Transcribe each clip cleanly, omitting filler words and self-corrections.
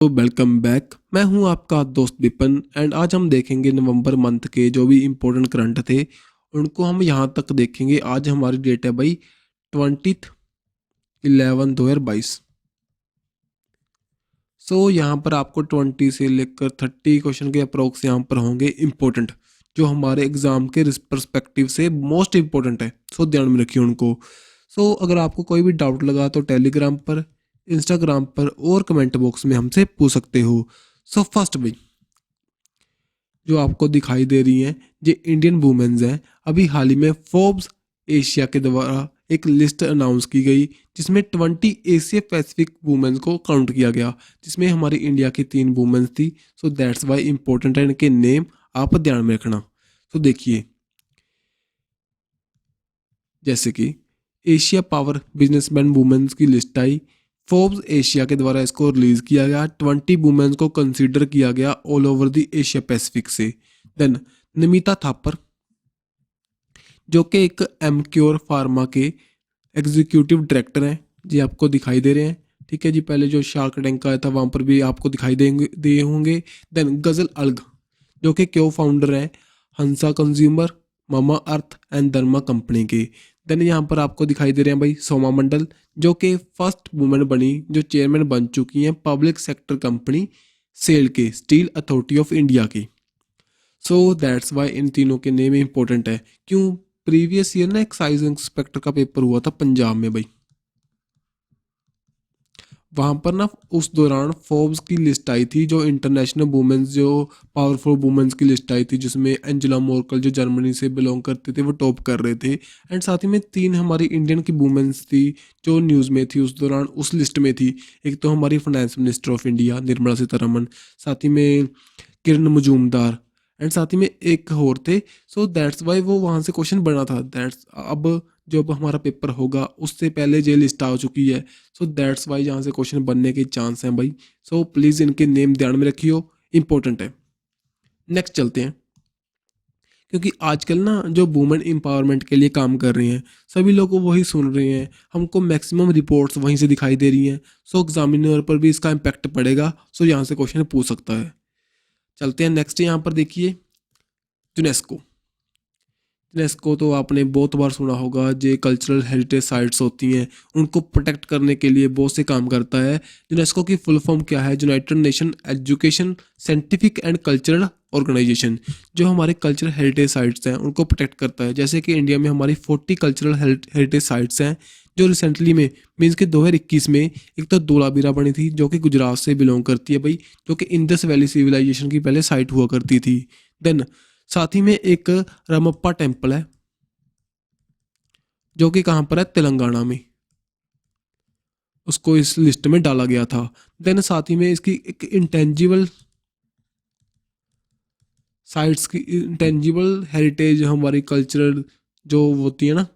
तो welcome back. मैं हूं आपका दोस्त विपिन एंड आज हम देखेंगे नवंबर मंथ के जो भी इम्पोर्टेंट करंट थे उनको हम यहां तक देखेंगे। आज हमारी डेट है भाई 20/11/2022। यहाँ पर आपको 20 से लेकर 30 क्वेश्चन के अप्रोक्स यहाँ पर होंगे इम्पोर्टेंट, जो हमारे एग्जाम के परस्पेक्टिव से मोस्ट इम्पोर्टेंट है। ध्यान में रखिए उनको। अगर आपको कोई भी डाउट लगा तो टेलीग्राम पर, इंस्टाग्राम पर और कमेंट बॉक्स में हमसे पूछ सकते हो। फर्स्ट भाई जो आपको दिखाई दे रही हैं ये इंडियन वुमेन्स हैं। अभी हाल ही में फोर्ब्स एशिया के द्वारा एक लिस्ट अनाउंस की गई जिसमें 20 एशिया पैसिफिक वुमेन्स को काउंट किया गया, जिसमें हमारी इंडिया की 3 वुमेन्स थी। दैट्स वाई इंपॉर्टेंट है, इनके नेम आप ध्यान में रखना। देखिए जैसे कि एशिया पावर बिजनेसमैन वुमेन्स की लिस्ट आई, फोर्ब्स एशिया के द्वारा इसको रिलीज किया गया। 20 वुमेन्स को कंसीडर किया गया all over the Asia Pacific से। देन नमिता थापर जो कि एक एमक्योर फार्मा के एग्जीक्यूटिव डायरेक्टर हैं, जी आपको दिखाई दे रहे हैं। ठीक है जी, पहले जो शार्क टैंक आया था वहाँ पर भी आपको दिखाई दिए होंगे। देन गजल अलग जो कि क्यो फाउंडर हैं Hansa consumer, Mamaearth and Dharma company के। देन यहाँ पर आपको दिखाई दे रहे हैं भाई सोमा मंडल जो कि फर्स्ट वुमेन बनी जो चेयरमैन बन चुकी हैं पब्लिक सेक्टर कंपनी सेल के, स्टील अथॉरिटी ऑफ इंडिया की। दैट्स वाई इन तीनों के नेम इंपॉर्टेंट है। क्यों? प्रीवियस ईयर ना एक्साइज इंस्पेक्टर का पेपर हुआ था पंजाब में भाई, वहाँ पर ना उस दौरान फोर्ब्स की लिस्ट आई थी जो इंटरनेशनल वुमेन्स, जो पावरफुल वुमेन्स की लिस्ट आई थी, जिसमें एंजेला मोर्कल जो जर्मनी से बिलोंग करते थे वो टॉप कर रहे थे। एंड साथ ही में 3 हमारी इंडियन की वुमेन्स थी जो न्यूज़ में थी उस दौरान, उस लिस्ट में थी। एक तो हमारी finance minister of India Nirmala Sitharaman, साथ ही में किरण मजूमदार एंड साथ ही में एक और थे। दैट्स वाई वो वहाँ से क्वेश्चन बना था। दैट्स अब जब हमारा पेपर होगा उससे पहले ये लिस्ट आ चुकी है। दैट्स वाई यहाँ से क्वेश्चन बनने के चांस हैं भाई। प्लीज़ इनके नेम ध्यान में रखियो, इंपॉर्टेंट है। नेक्स्ट चलते हैं, क्योंकि आजकल ना जो वुमेन एम्पावरमेंट के लिए काम कर रही हैं सभी लोग वही सुन रहे हैं, हमको मैक्सिमम रिपोर्ट्स वहीं से दिखाई दे रही हैं। एग्जामिनर पर भी इसका इम्पैक्ट पड़ेगा। यहाँ से क्वेश्चन पूछ सकता है। चलते हैं नेक्स्ट। यहाँ पर देखिए यूनेस्को। यूनेस्को तो आपने बहुत बार सुना होगा, जो कल्चरल हेरिटेज साइट्स होती हैं उनको प्रोटेक्ट करने के लिए बहुत से काम करता है। यूनेस्को की फुल फॉर्म क्या है? United Nation Education Scientific and Cultural Organisation. जो हमारे कल्चरल हेरिटेज साइट्स हैं उनको प्रोटेक्ट करता है। जैसे कि इंडिया में हमारी 40 कल्चरल हेरिटेज साइट्स हैं जो रिसेंटली में मीन्स कि 2021 में एक तो धोलावीरा बनी थी जो कि गुजरात से बिलोंग करती है भाई, जो कि इंडस वैली सिविलाइजेशन की पहले साइट हुआ करती थी। देन साथ ही में एक रामप्पा टेम्पल है जो कि कहाँ पर है? तेलंगाना में, उसको इस लिस्ट में डाला गया था। देन साथ ही में इसकी एक इंटेंजिबल साइट्स की, इंटेंजिबल हेरिटेज हमारी कल्चरल जो होती है ना,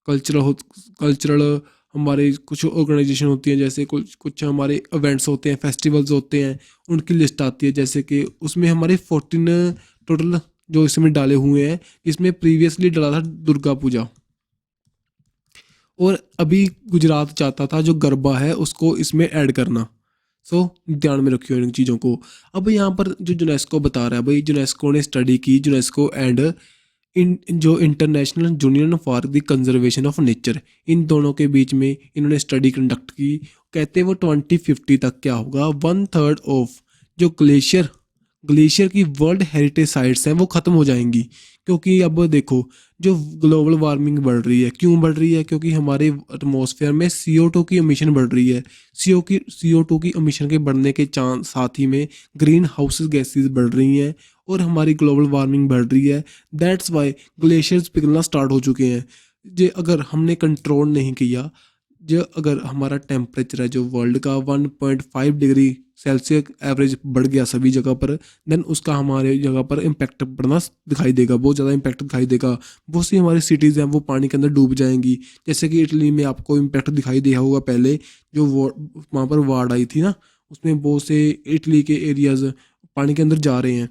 कल्चरल हमारे कुछ ऑर्गेनाइजेशन होती हैं, जैसे कुछ कुछ हमारे इवेंट्स होते हैं, फेस्टिवल्स होते हैं, उनकी लिस्ट आती है। जैसे कि उसमें हमारे 14 टोटल जो इसमें डाले हुए हैं। इसमें प्रीवियसली डाला था दुर्गा पूजा, और अभी गुजरात चाहता था जो गरबा है उसको इसमें ऐड करना। ध्यान में रखियो इन चीज़ों को। अब यहाँ पर जो यूनेस्को बता रहा है भाई, यूनेस्को ने स्टडी की, यूनेस्को एंड जो international union for the conservation of nature, इन दोनों के बीच में इन्होंने स्टडी कंडक्ट की। कहते हैं वो 2050 तक क्या होगा, 1/3 ऑफ जो ग्लेशियर की वर्ल्ड हेरिटेज साइट्स हैं वो ख़त्म हो जाएंगी। क्योंकि अब देखो जो ग्लोबल वार्मिंग बढ़ रही है, क्यों बढ़ रही है? क्योंकि हमारे एटमॉस्फेयर में CO2 की एमिशन बढ़ रही है। CO2 की एमिशन के बढ़ने के चांस, साथ ही में ग्रीन हाउस गैसेज बढ़ रही हैं और हमारी ग्लोबल वार्मिंग बढ़ रही है। दैट्स वाई ग्लेशियर्स पिघलना स्टार्ट हो चुके हैं। जे अगर हमने कंट्रोल नहीं किया, जो अगर हमारा टेम्परेचर है जो वर्ल्ड का 1.5 डिग्री सेल्सियस एवरेज बढ़ गया सभी जगह पर, देन उसका हमारे जगह पर इम्पैक्ट पड़ना दिखाई देगा, बहुत ज़्यादा इम्पैक्ट दिखाई देगा। बहुत सी हमारी सिटीज़ हैं वो पानी के अंदर डूब जाएंगी। जैसे कि इटली में आपको इम्पैक्ट दिखाई दिया होगा पहले, जो वहाँ पर बाढ़ आई थी ना, उसमें बहुत से इटली के एरियाज़ पानी के अंदर जा रहे हैं।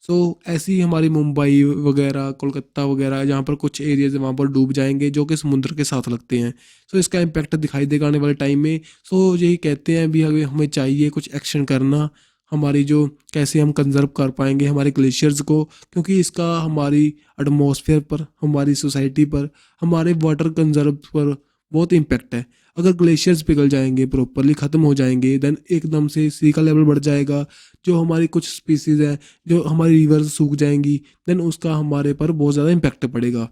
सो ऐसी ही हमारी मुंबई वगैरह, कोलकाता वगैरह, जहाँ पर कुछ एरियाज वहाँ पर डूब जाएंगे जो कि समुद्र के साथ लगते हैं। सो इसका इम्पैक्ट दिखाई देगा आने वाले टाइम में। सो यही कहते हैं भी अभी हमें चाहिए कुछ एक्शन करना, हमारी जो कैसे हम कंजर्व कर पाएंगे हमारे ग्लेशियर्स को, क्योंकि इसका हमारी एटमॉस्फेयर पर, हमारी सोसाइटी पर, हमारे वाटर कंजर्व पर बहुत इम्पैक्ट है। अगर ग्लेशियर्स पिघल जाएंगे, प्रॉपरली ख़त्म हो जाएंगे, देन एकदम से सी का लेवल बढ़ जाएगा। जो हमारी कुछ स्पीसीज़ हैं, जो हमारी रिवर्स सूख जाएंगी, देन उसका हमारे पर बहुत ज़्यादा इम्पैक्ट पड़ेगा।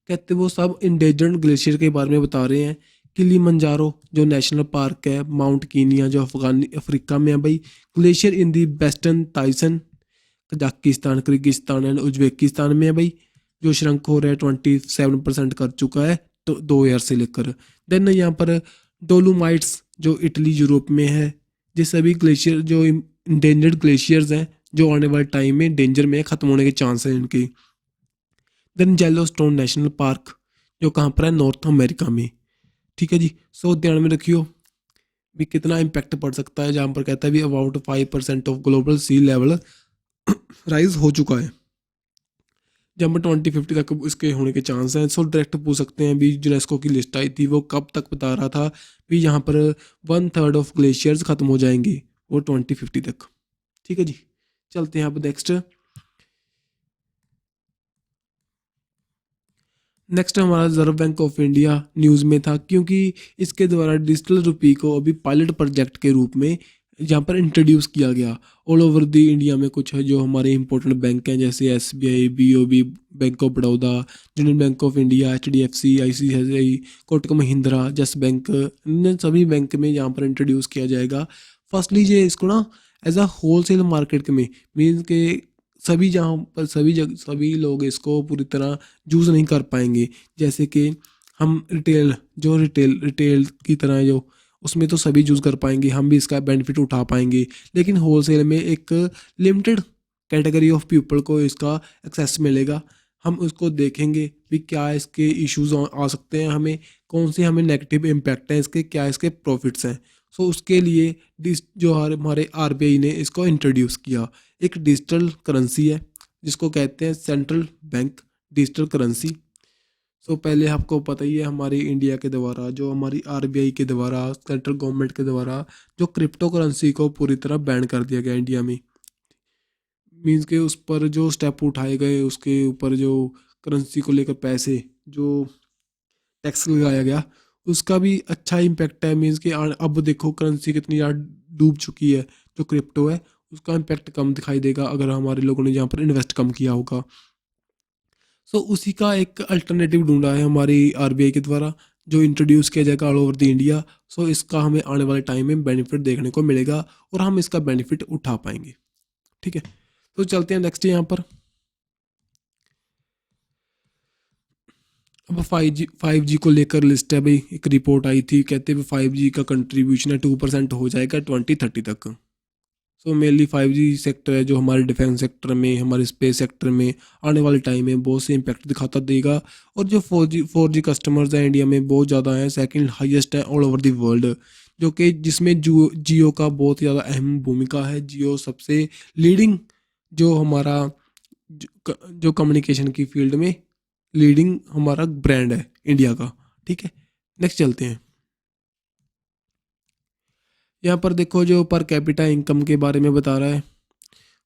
कहते वो सब इंडेंजर्ड ग्लेशियर के बारे में बता रहे हैं। किलिमंजारो जो नेशनल पार्क है, माउंट कीनिया जो अफ्रीका में है भाई, glacier in the western Tian Shan, Kazakhstan, Kyrgyzstan and Uzbekistan में है भाई, जो श्रंक हो रहा है 27% कर चुका है तो 2 ईयर से लेकर। देन यहाँ पर डोलोमाइट्स जो इटली यूरोप में है। ये सभी ग्लेशियर जो इंडेंजर्ड ग्लेशियर्स हैं, जो आने वाले टाइम में डेंजर में ख़त्म होने के चांस हैं इनके। देन येलोस्टोन नेशनल पार्क जो कहाँ पर है, नॉर्थ अमेरिका में। ठीक है जी। सो ध्यान में रखियो भी कितना इम्पैक्ट पड़ सकता है, जहाँ पर कहता है भी about 5% of global sea level rise हो चुका है, जहाँ पर 2050 तक इसके होने के चांस हैं। सो डायरेक्ट पूछ सकते हैं भी यूनेस्को की लिस्ट आई थी वो कब तक बता रहा था भी यहाँ पर 1/3 ऑफ ग्लेशियर्स खत्म हो जाएंगे वो 2050 तक। ठीक है जी। चलते हैं अब नेक्स्ट। नेक्स्ट हमारा reserve bank of India news में था, क्योंकि इसके द्वारा डिजिटल रुपये को अभी पायलट प्रोजेक्ट के रूप में यहाँ पर इंट्रोड्यूस किया गया ऑल ओवर दी इंडिया में। कुछ है जो हमारे इंपॉर्टेंट बैंक हैं जैसे SBI, BOB, bank of Baroda, union bank of India, HDFC, ICICI, Kotak Mahindra, जस बैंक, इन सभी बैंक में यहाँ पर इंट्रोड्यूस किया जाएगा। फर्स्टली ये इसको ना एज अ होलसेल मार्केट में मीन्स के सभी जहाँ पर सभी लोग इसको पूरी तरह यूज़ नहीं कर पाएंगे। जैसे कि हम रिटेल की तरह जो उसमें तो सभी यूज़ कर पाएंगे, हम भी इसका बेनिफिट उठा पाएंगे। लेकिन होलसेल में एक लिमिटेड कैटेगरी ऑफ पीपल को इसका एक्सेस मिलेगा। हम उसको देखेंगे भी क्या इसके इश्यूज आ सकते हैं, हमें कौन से हमें नेगेटिव इम्पैक्ट हैं इसके, क्या इसके प्रॉफिट्स हैं। सो उसके लिए जो हमारे RBI ने इसको इंट्रोड्यूस किया, एक डिजिटल करेंसी है जिसको कहते हैं सेंट्रल बैंक डिजिटल करेंसी। सो पहले आपको पता ही है हमारी इंडिया के द्वारा, जो हमारी RBI के द्वारा, सेंट्रल गवर्नमेंट के द्वारा जो क्रिप्टो करेंसी को पूरी तरह बैन कर दिया गया इंडिया में। मीन्स के उस पर जो स्टेप उठाए गए, उसके ऊपर जो करेंसी को लेकर पैसे जो टैक्स लगाया गया, उसका भी अच्छा इम्पैक्ट है। मीन्स कि अब देखो करेंसी कितनी ज़्यादा डूब चुकी है, जो क्रिप्टो है उसका इम्पैक्ट कम दिखाई देगा अगर हमारे लोगों ने यहाँ पर इन्वेस्ट कम किया होगा। सो उसी का एक अल्टरनेटिव ढूंढा है हमारी RBI के द्वारा, जो इंट्रोड्यूस किया जाएगा ऑल ओवर द इंडिया। सो इसका हमें आने वाले टाइम में बेनिफिट देखने को मिलेगा और हम इसका बेनिफिट उठा पाएंगे। ठीक है। तो चलते हैं नेक्स्ट यहाँ पर। अब 5G को लेकर लिस्ट है भाई, एक रिपोर्ट आई थी, कहते हैं 5G का कंट्रीब्यूशन है 2% हो जाएगा 2030 तक। सो मेनली 5G सेक्टर है जो हमारे डिफेंस सेक्टर में, हमारे स्पेस सेक्टर में आने वाले टाइम में बहुत से इम्पैक्ट दिखाता देगा। और जो 4G कस्टमर्स हैं इंडिया में बहुत ज़्यादा हैं, सेकंड हाईएस्ट है ऑल ओवर द वर्ल्ड, जो कि जिसमें जियो का बहुत ज़्यादा अहम भूमिका है। जियो सबसे लीडिंग जो हमारा जो कम्युनिकेशन की फील्ड में लीडिंग हमारा ब्रांड है इंडिया का। ठीक है। नेक्स्ट चलते हैं। यहाँ पर देखो जो पर कैपिटा इनकम के बारे में बता रहा है,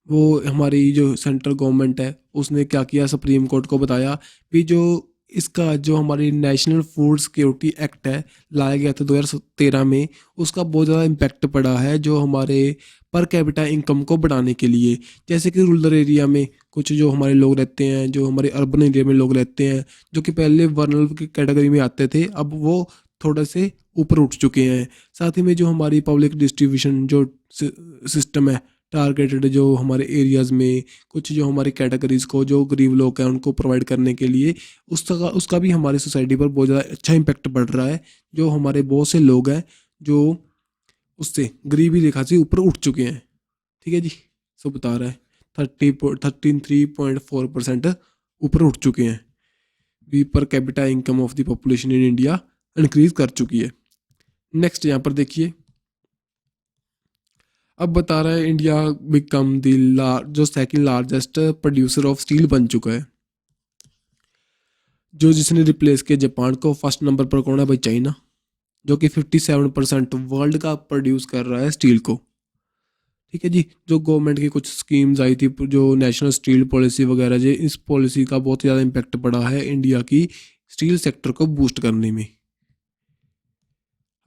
वो हमारी जो सेंट्रल गवर्नमेंट है उसने क्या किया, सुप्रीम कोर्ट को बताया कि जो इसका जो हमारी नेशनल फूड सिक्योरिटी एक्ट है लाया गया था 2013 में, उसका बहुत ज़्यादा इम्पैक्ट पड़ा है जो हमारे पर कैपिटा इनकम को बढ़ाने के लिए। जैसे कि रूरल एरिया में कुछ जो हमारे लोग रहते हैं, जो हमारे अर्बन एरिया में लोग रहते हैं, जो कि पहले वर्नल की कैटेगरी में आते थे, अब वो थोड़े से ऊपर उठ चुके हैं। साथ ही में जो हमारी पब्लिक डिस्ट्रीब्यूशन जो सिस्टम है, टारगेटेड जो हमारे एरियाज़ में कुछ जो हमारी कैटेगरीज़ को, जो गरीब लोग हैं उनको प्रोवाइड करने के लिए, उसका भी हमारी सोसाइटी पर बहुत ज़्यादा अच्छा इम्पैक्ट पड़ रहा है। जो हमारे बहुत से लोग हैं जो उससे गरीबी रेखा से ऊपर उठ चुके हैं। ठीक है जी। सो बता रहा है 33.4% ऊपर उठ चुके हैं। We per capita income of the population in India increase कर चुकी है। नेक्स्ट यहाँ पर देखिए, अब बता रहा है इंडिया बिकम द जो second largest producer of steel बन चुका है। जो जिसने रिप्लेस किया जापान को, फर्स्ट नंबर पर कौन है भाई? चाइना, जो कि 57% वर्ल्ड का प्रोड्यूस कर रहा है स्टील को। ठीक है जी। जो गवर्नमेंट की कुछ स्कीम्स आई थी, जो नेशनल स्टील पॉलिसी वगैरह, जो इस पॉलिसी का बहुत ज़्यादा इम्पैक्ट पड़ा है इंडिया की स्टील सेक्टर को बूस्ट करने में।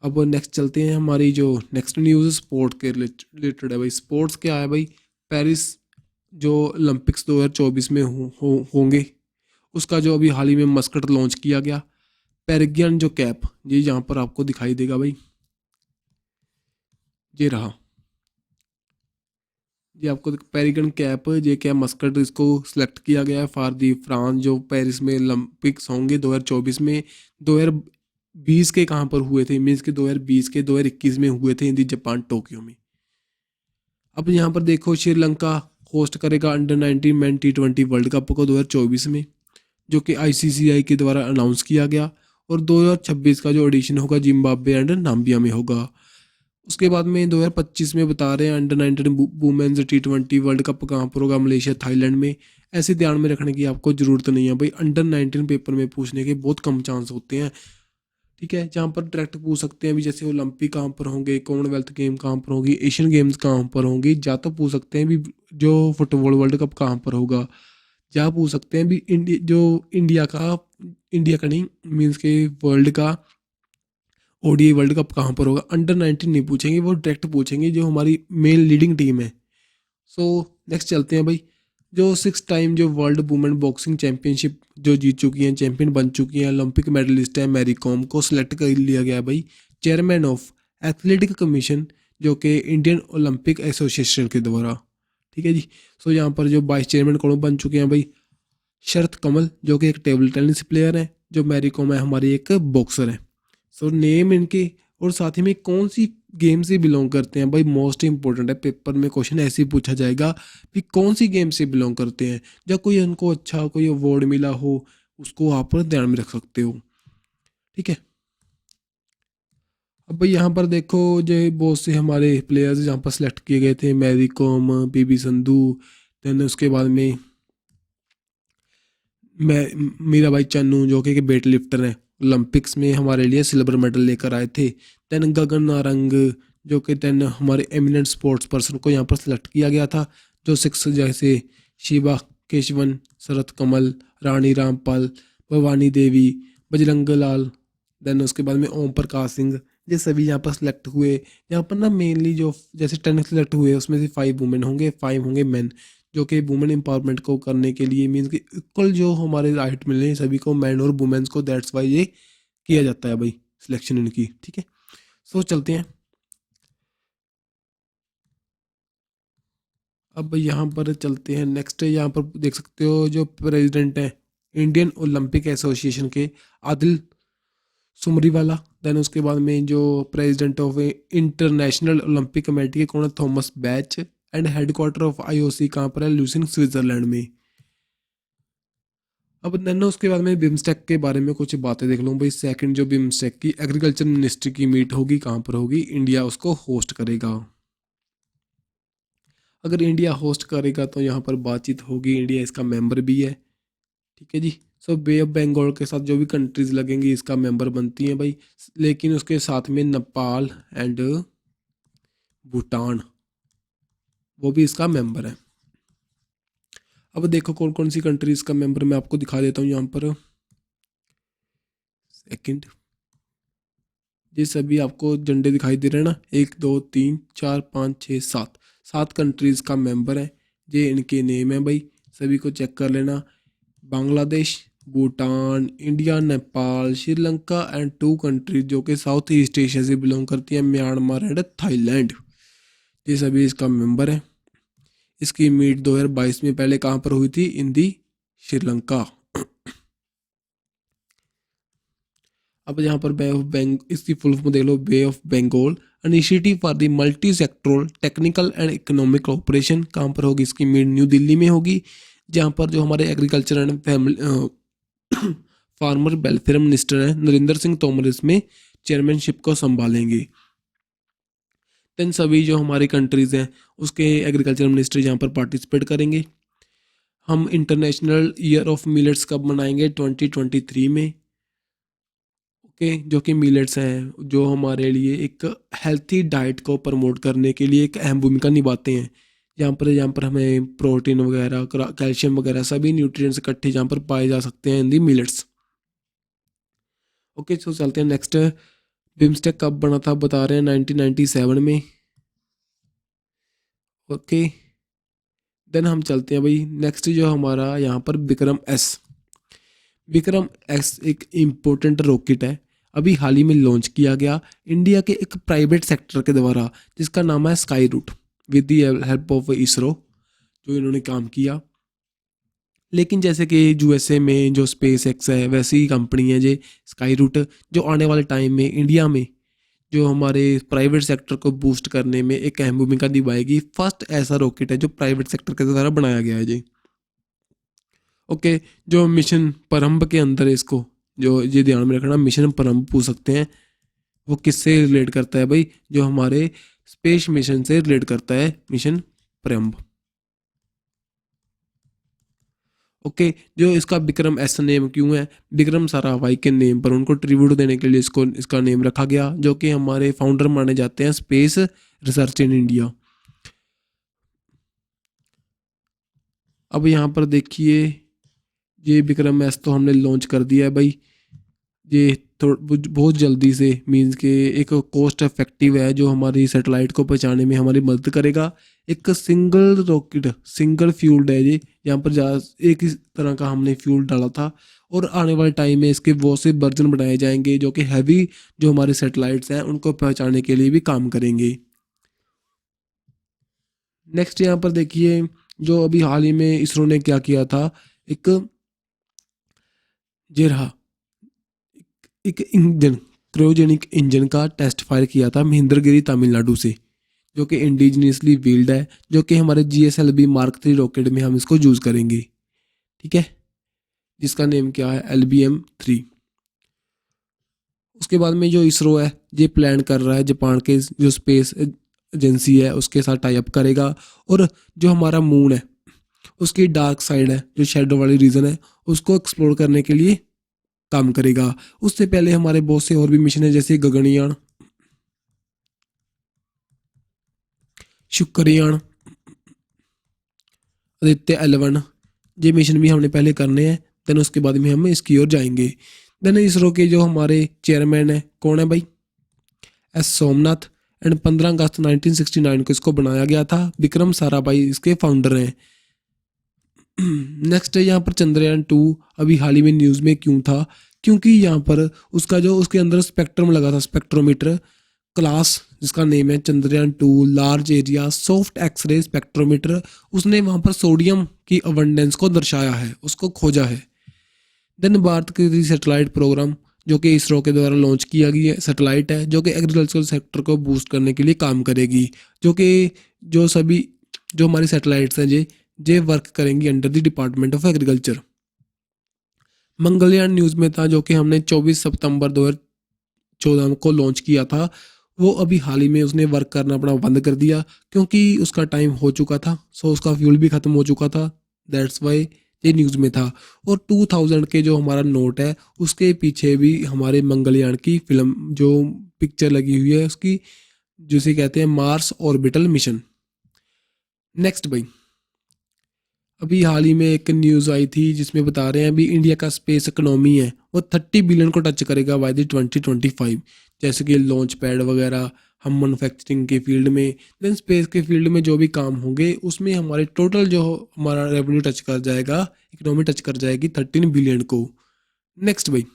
अब नेक्स्ट चलते हैं, हमारी जो नेक्स्ट न्यूज़ स्पोर्ट के रिलेटेड है भाई। स्पोर्ट्स क्या है भाई? पेरिस जो ओलंपिक्स 2024 में होंगे, उसका जो अभी हाल ही में मस्कट लॉन्च किया गया। पेरिगियन जो कैप, ये यहाँ पर आपको दिखाई देगा भाई, ये रहा। ये आपको पेरिगन कैप, ये क्या मस्कट, इसको सिलेक्ट किया गया है फॉर दी फ्रांस, जो पेरिस में ओलंपिक्स होंगे 2024 में। 2020 के कहाँ पर हुए थे? मीन्स के 2020 के 2021 में हुए थे इन दी जापान टोक्यो में। अब यहाँ पर देखो, श्रीलंका होस्ट करेगा under 19 man T20 world cup को 2024 में, जो कि ICCI के द्वारा अनाउंस किया गया। और 2026 का जो एडिशन होगा जिम्बाब्वे एंड नाम्बिया में होगा। उसके बाद में 2025 में बता रहे हैं under 19 women's T20 world cup कहाँ पर होगा? मलेशिया, थाईलैंड में। ऐसे ध्यान में रखने की आपको ज़रूरत नहीं है भाई, अंडर 19 पेपर में पूछने के बहुत कम चांस होते हैं। ठीक है, जहाँ पर डायरेक्ट पूछ सकते हैं अभी, जैसे ओलंपिक कहाँ पर होंगे, कॉमनवेल्थ गेम कहाँ पर होगी, एशियन गेम्स कहाँ पर होंगी, या तो पूछ सकते हैं भी जो फुटबॉल वर्ल्ड कप कहाँ पर होगा, या पूछ सकते हैं भी इंडिया का नहीं, मीन्स के वर्ल्ड का ODI वर्ल्ड कप कहाँ पर होगा। अंडर 19 नहीं पूछेंगे, वो डायरेक्ट पूछेंगे जो हमारी मेन लीडिंग टीम है। सो नेक्स्ट चलते हैं भाई, जो 6 टाइम जो वर्ल्ड वुमेन बॉक्सिंग चैंपियनशिप जो जीत चुकी हैं, चैंपियन बन चुकी हैं, ओलंपिक मेडलिस्ट है मैरी कॉम को सिलेक्ट कर लिया गया है भाई चेयरमैन ऑफ एथलेटिक कमीशन, जो कि इंडियन ओलंपिक एसोसिएशन के द्वारा। ठीक है जी। सो यहाँ पर जो वाइस चेयरमैन कौन बन चुके हैं भाई? शरत कमल, जो कि एक टेबल टेनिस प्लेयर है, जो मैरी कॉम है हमारी एक बॉक्सर है। सो नेम इनके, और साथ ही में कौन सी गेम से बिलोंग करते हैं भाई, मोस्ट इंपॉर्टेंट है। पेपर में क्वेश्चन ऐसे ही पूछा जाएगा कि कौन सी गेम से बिलोंग करते हैं, जब कोई उनको अच्छा कोई अवार्ड मिला हो, उसको आप पर ध्यान में रख सकते हो। ठीक है। अब भाई यहाँ पर देखो, जो बहुत से हमारे प्लेयर्स यहाँ पर सेलेक्ट किए गए थे, Mary Kom, PV Sindhu, then उसके बाद में मैं मीरा भाई चन्नू, जो कि वेट लिफ्टर हैं, ओलंपिक्स में हमारे लिए सिल्वर मेडल लेकर आए थे। देन गगन नारंग, जो कि देन हमारे एमिनेंट स्पोर्ट्स पर्सन को यहाँ पर सिलेक्ट किया गया था, जो 6 जैसे शिवा केशवन, शरत कमल, रानी रामपाल, भवानी देवी, बजरंग लाल, देन उसके बाद में ओम प्रकाश सिंह, ये सभी यहाँ पर सिलेक्ट हुए। यहाँ पर ना मेनली जो जैसे 10 सिलेक्ट हुए, उसमें से 5 वुमेन होंगे, 5 होंगे मैन, जो कि वुमेन एम्पावरमेंट को करने के लिए, मीन्स कि इक्वल जो हमारे राइट मिले हैं सभी को, मैन और वुमेन्स को, दैट्स वाई ये किया जाता है भाई सिलेक्शन इनकी। ठीक है। सो चलते हैं, अब यहाँ पर चलते हैं नेक्स्ट। यहाँ पर देख सकते हो जो प्रेसिडेंट है इंडियन ओलंपिक एसोसिएशन के, आदिल सुमरीवाला। देन उसके बाद में जो president of international Olympic committee के कौन है? Thomas batch. And headquarter of IOC कहाँ पर है? ल्यूसिन, स्विट्जरलैंड में। अब नन्ना उसके बाद में बिम्स्टेक के बारे में कुछ बातें देख लूँ भाई। सेकंड जो बिम्स्टेक की एग्रीकल्चर मिनिस्ट्री की मीट होगी, कहाँ पर होगी? इंडिया उसको होस्ट करेगा। अगर इंडिया होस्ट करेगा तो यहाँ पर बातचीत होगी, इंडिया इसका मेंबर भी है। ठीक है जी। सो बे ऑफ बंगाल के साथ जो भी कंट्रीज लगेंगी इसका मेंबर बनती हैं भाई, लेकिन उसके साथ में नेपाल एंड भूटान, वो भी इसका मेंबर है। अब देखो कौन कौन सी कंट्रीज का मेंबर मैं आपको दिखा देता हूँ यहाँ पर। सेकंड, ये सभी आपको झंडे दिखाई दे रहे हैं ना, 1 2 3 4 5 6 7, 7 कंट्रीज का मेंबर है। ये इनके नेम है भाई, सभी को चेक कर लेना। Bangladesh, Bhutan, India, Nepal, Sri Lanka and 2 countries जो कि साउथ ईस्ट एशिया से बिलोंग करती हैं, म्यांमार एंड थाईलैंड। ये सभी इसका मेंबर है। इसकी मीट 2022 में पहले कहाँ पर हुई थी? इन दी श्रीलंका। अब यहाँ पर बे ऑफ बेंग, इसकी फुल फॉर्म देख लो, bay of Bengal initiative for the multi sectoral technical and economic cooperation, कहाँ पर होगी? इसकी मीट न्यू दिल्ली में होगी, जहाँ पर जो हमारे agriculture and family farmer welfare minister हैं नरेंद्र सिंह तोमर इसमें चेयरमैनशिप को संभालेंगे। देन सभी जो हमारी कंट्रीज़ हैं उसके एग्रीकल्चर मिनिस्टर यहाँ पर पार्टिसिपेट करेंगे। हम इंटरनेशनल ईयर ऑफ मिलेट्स कब मनाएंगे? 2023 में। ओके, जो कि मिलेट्स हैं जो हमारे लिए एक हेल्थी डाइट को प्रमोट करने के लिए एक अहम भूमिका निभाते हैं। यहाँ पर हमें प्रोटीन वगैरह, कैल्शियम वगैरह सभी न्यूट्रिएंट्स इकट्ठे यहाँ पर पाए जा सकते हैं इन दी मिलेट्स। ओके, तो चलते हैं नेक्स्ट। बिम्स्टेक कब बना था? बता रहे हैं 1997 में। ओके, देन हम चलते हैं भाई नेक्स्ट जो हमारा यहाँ पर विक्रम एस एक इम्पोर्टेंट रॉकेट है, अभी हाल ही में लॉन्च किया गया इंडिया के एक प्राइवेट सेक्टर के द्वारा, जिसका नाम है Skyroot, with the help of ISRO जो इन्होंने काम किया। लेकिन जैसे कि यूएसए में जो स्पेस एक्स है वैसी ही कंपनी है जे स्काई रूट, जो आने वाले टाइम में इंडिया में जो हमारे प्राइवेट सेक्टर को बूस्ट करने में एक अहम भूमिका निभाएगी। फर्स्ट ऐसा रॉकेट है जो प्राइवेट सेक्टर के द्वारा बनाया गया है जी। ओके, जो मिशन परम्ब के अंदर है, इसको जो ये ध्यान में रखना, मिशन परम्ब पूछ सकते हैं। वो किससे रिलेट करता है भाई? जो हमारे स्पेस मिशन से रिलेट करता है मिशन परम्ब। ओके, जो इसका विक्रम एस नेम क्यों है? विक्रम साराभाई के नेम पर उनको ट्रिब्यूट देने के लिए इसका नेम रखा गया, जो कि हमारे फाउंडर माने जाते हैं स्पेस रिसर्च इन इंडिया। अब यहाँ पर देखिए, ये विक्रम एस तो हमने लॉन्च कर दिया है भाई। ये बहुत जल्दी से मीन्स के एक कॉस्ट इफेक्टिव है जो हमारी सैटेलाइट को पहुंचाने में हमारी मदद करेगा। एक सिंगल रॉकेट, सिंगल फ्यूल्ड है ये, यहाँ पर एक ही तरह का हमने फ्यूल डाला था, और आने वाले टाइम में इसके बहुत से वर्जन बनाए जाएंगे जो कि हैवी जो हमारे सैटेलाइट्स हैं उनको पहुंचाने के लिए भी काम करेंगे। नेक्स्ट यहाँ पर देखिए, जो अभी हाल ही में इसरो ने क्या किया था, एक ये रहा एक इंजन, क्रायोजेनिक इंजन का टेस्ट फायर किया था महेंद्रगिरी तमिलनाडु से, जो कि इंडिजिनियसली बिल्ड है, जो कि हमारे GSLV Mark 3 रॉकेट में हम इसको यूज़ करेंगे। ठीक है, जिसका नेम क्या है? LBM-3। उसके बाद में जो इसरो है ये प्लान कर रहा है जापान के जो स्पेस एजेंसी है उसके साथ टाई अप करेगा, और जो हमारा मून है उसकी डार्क साइड है, जो शेडो वाली रीजन है, उसको एक्सप्लोर करने के लिए काम करेगा। उससे पहले हमारे बहुत से और भी मिशन है, जैसे गगनयान, शुक्रयान, आदित्य L1, ये मिशन भी हमने पहले करने हैं। देन उसके बाद में हम इसकी ओर जाएंगे। देन इसरो के जो हमारे चेयरमैन है कौन है भाई? S सोमनाथ। एंड 15 अगस्त 1969 को इसको बनाया गया था। विक्रम साराभाई इसके फाउंडर हैं। नेक्स्ट है यहाँ पर चंद्रयान-2, अभी हाल ही में न्यूज़ में क्यों था? क्योंकि यहाँ पर उसका जो उसके अंदर स्पेक्ट्रम लगा था, स्पेक्ट्रोमीटर क्लास, जिसका नेम है चंद्रयान-2 large area soft x ray spectrometer, उसने वहाँ पर सोडियम की अबंडेंस को दर्शाया है, उसको खोजा है। देन भारत के सैटेलाइट प्रोग्राम, जो कि इसरो के द्वारा लॉन्च किया गया सैटेलाइट है, जो कि एग्रीकल्चरल सेक्टर को बूस्ट करने के लिए काम करेगी, जो कि जो सभी जो हमारी सैटेलाइट्स हैं जे वर्क करेंगी under the department of agriculture. Mangalyaan news में था, जो कि हमने 24 सितंबर 2014 को लॉन्च किया था। वो अभी हाल ही में उसने वर्क करना अपना बंद कर दिया, क्योंकि उसका टाइम हो चुका था, सो उसका फ्यूल भी ख़त्म हो चुका था, दैट्स वाई ये न्यूज़ में था। और 2000 के जो हमारा नोट है उसके पीछे भी हमारे मंगलयान की फिल्म जो पिक्चर लगी हुई है उसकी, जिसे कहते हैं मार्स ऑर्बिटल मिशन। नेक्स्ट भाई, अभी हाल ही में एक न्यूज़ आई थी जिसमें बता रहे हैं अभी इंडिया का स्पेस इकोनॉमी है वो 30 बिलियन को टच करेगा बाय द 2025। जैसे कि लॉन्च पैड वगैरह, हम मैन्युफैक्चरिंग के फील्ड में, देन स्पेस के फील्ड में जो भी काम होंगे उसमें हमारे टोटल जो हमारा रेवेन्यू टच कर जाएगा, इकोनॉमी टच कर जाएगी 13 बिलियन को। नेक्स्ट भाई,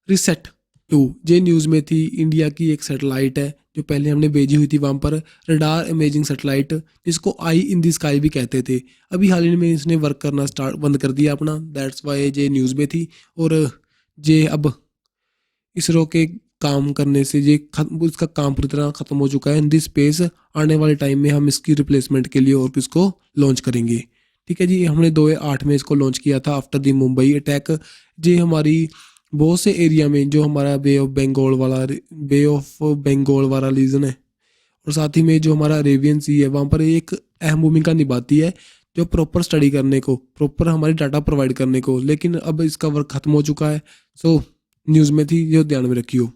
रिसेट 2 ये न्यूज़ में थी, इंडिया की एक सैटेलाइट है जो पहले हमने भेजी हुई थी वहाँ पर, रडार इमेजिंग सैटेलाइट, जिसको आई इन द स्काई भी कहते थे। अभी हाल ही में इसने वर्क करना स्टार्ट बंद कर दिया अपना, दैट्स वाई ये न्यूज़ में थी। और ये अब इसरो के काम करने से ये इसका काम पूरी तरह ख़त्म हो चुका है इन दी स्पेस। आने वाले टाइम में हम इसकी रिप्लेसमेंट के लिए और किसको लॉन्च करेंगे। ठीक है जी, हमने 2008 में इसको लॉन्च किया था आफ्टर दी मुंबई अटैक। ये हमारी बहुत से एरिया में जो हमारा बे ऑफ बंगाल वाला रीजन है, और साथ ही में जो हमारा अरेबियन सी है, वहाँ पर एक अहम भूमिका निभाती है जो प्रॉपर स्टडी करने को, प्रॉपर हमारी डाटा प्रोवाइड करने को। लेकिन अब इसका वर्क खत्म हो चुका है। सो न्यूज़ में थी, जो ध्यान में रखियो।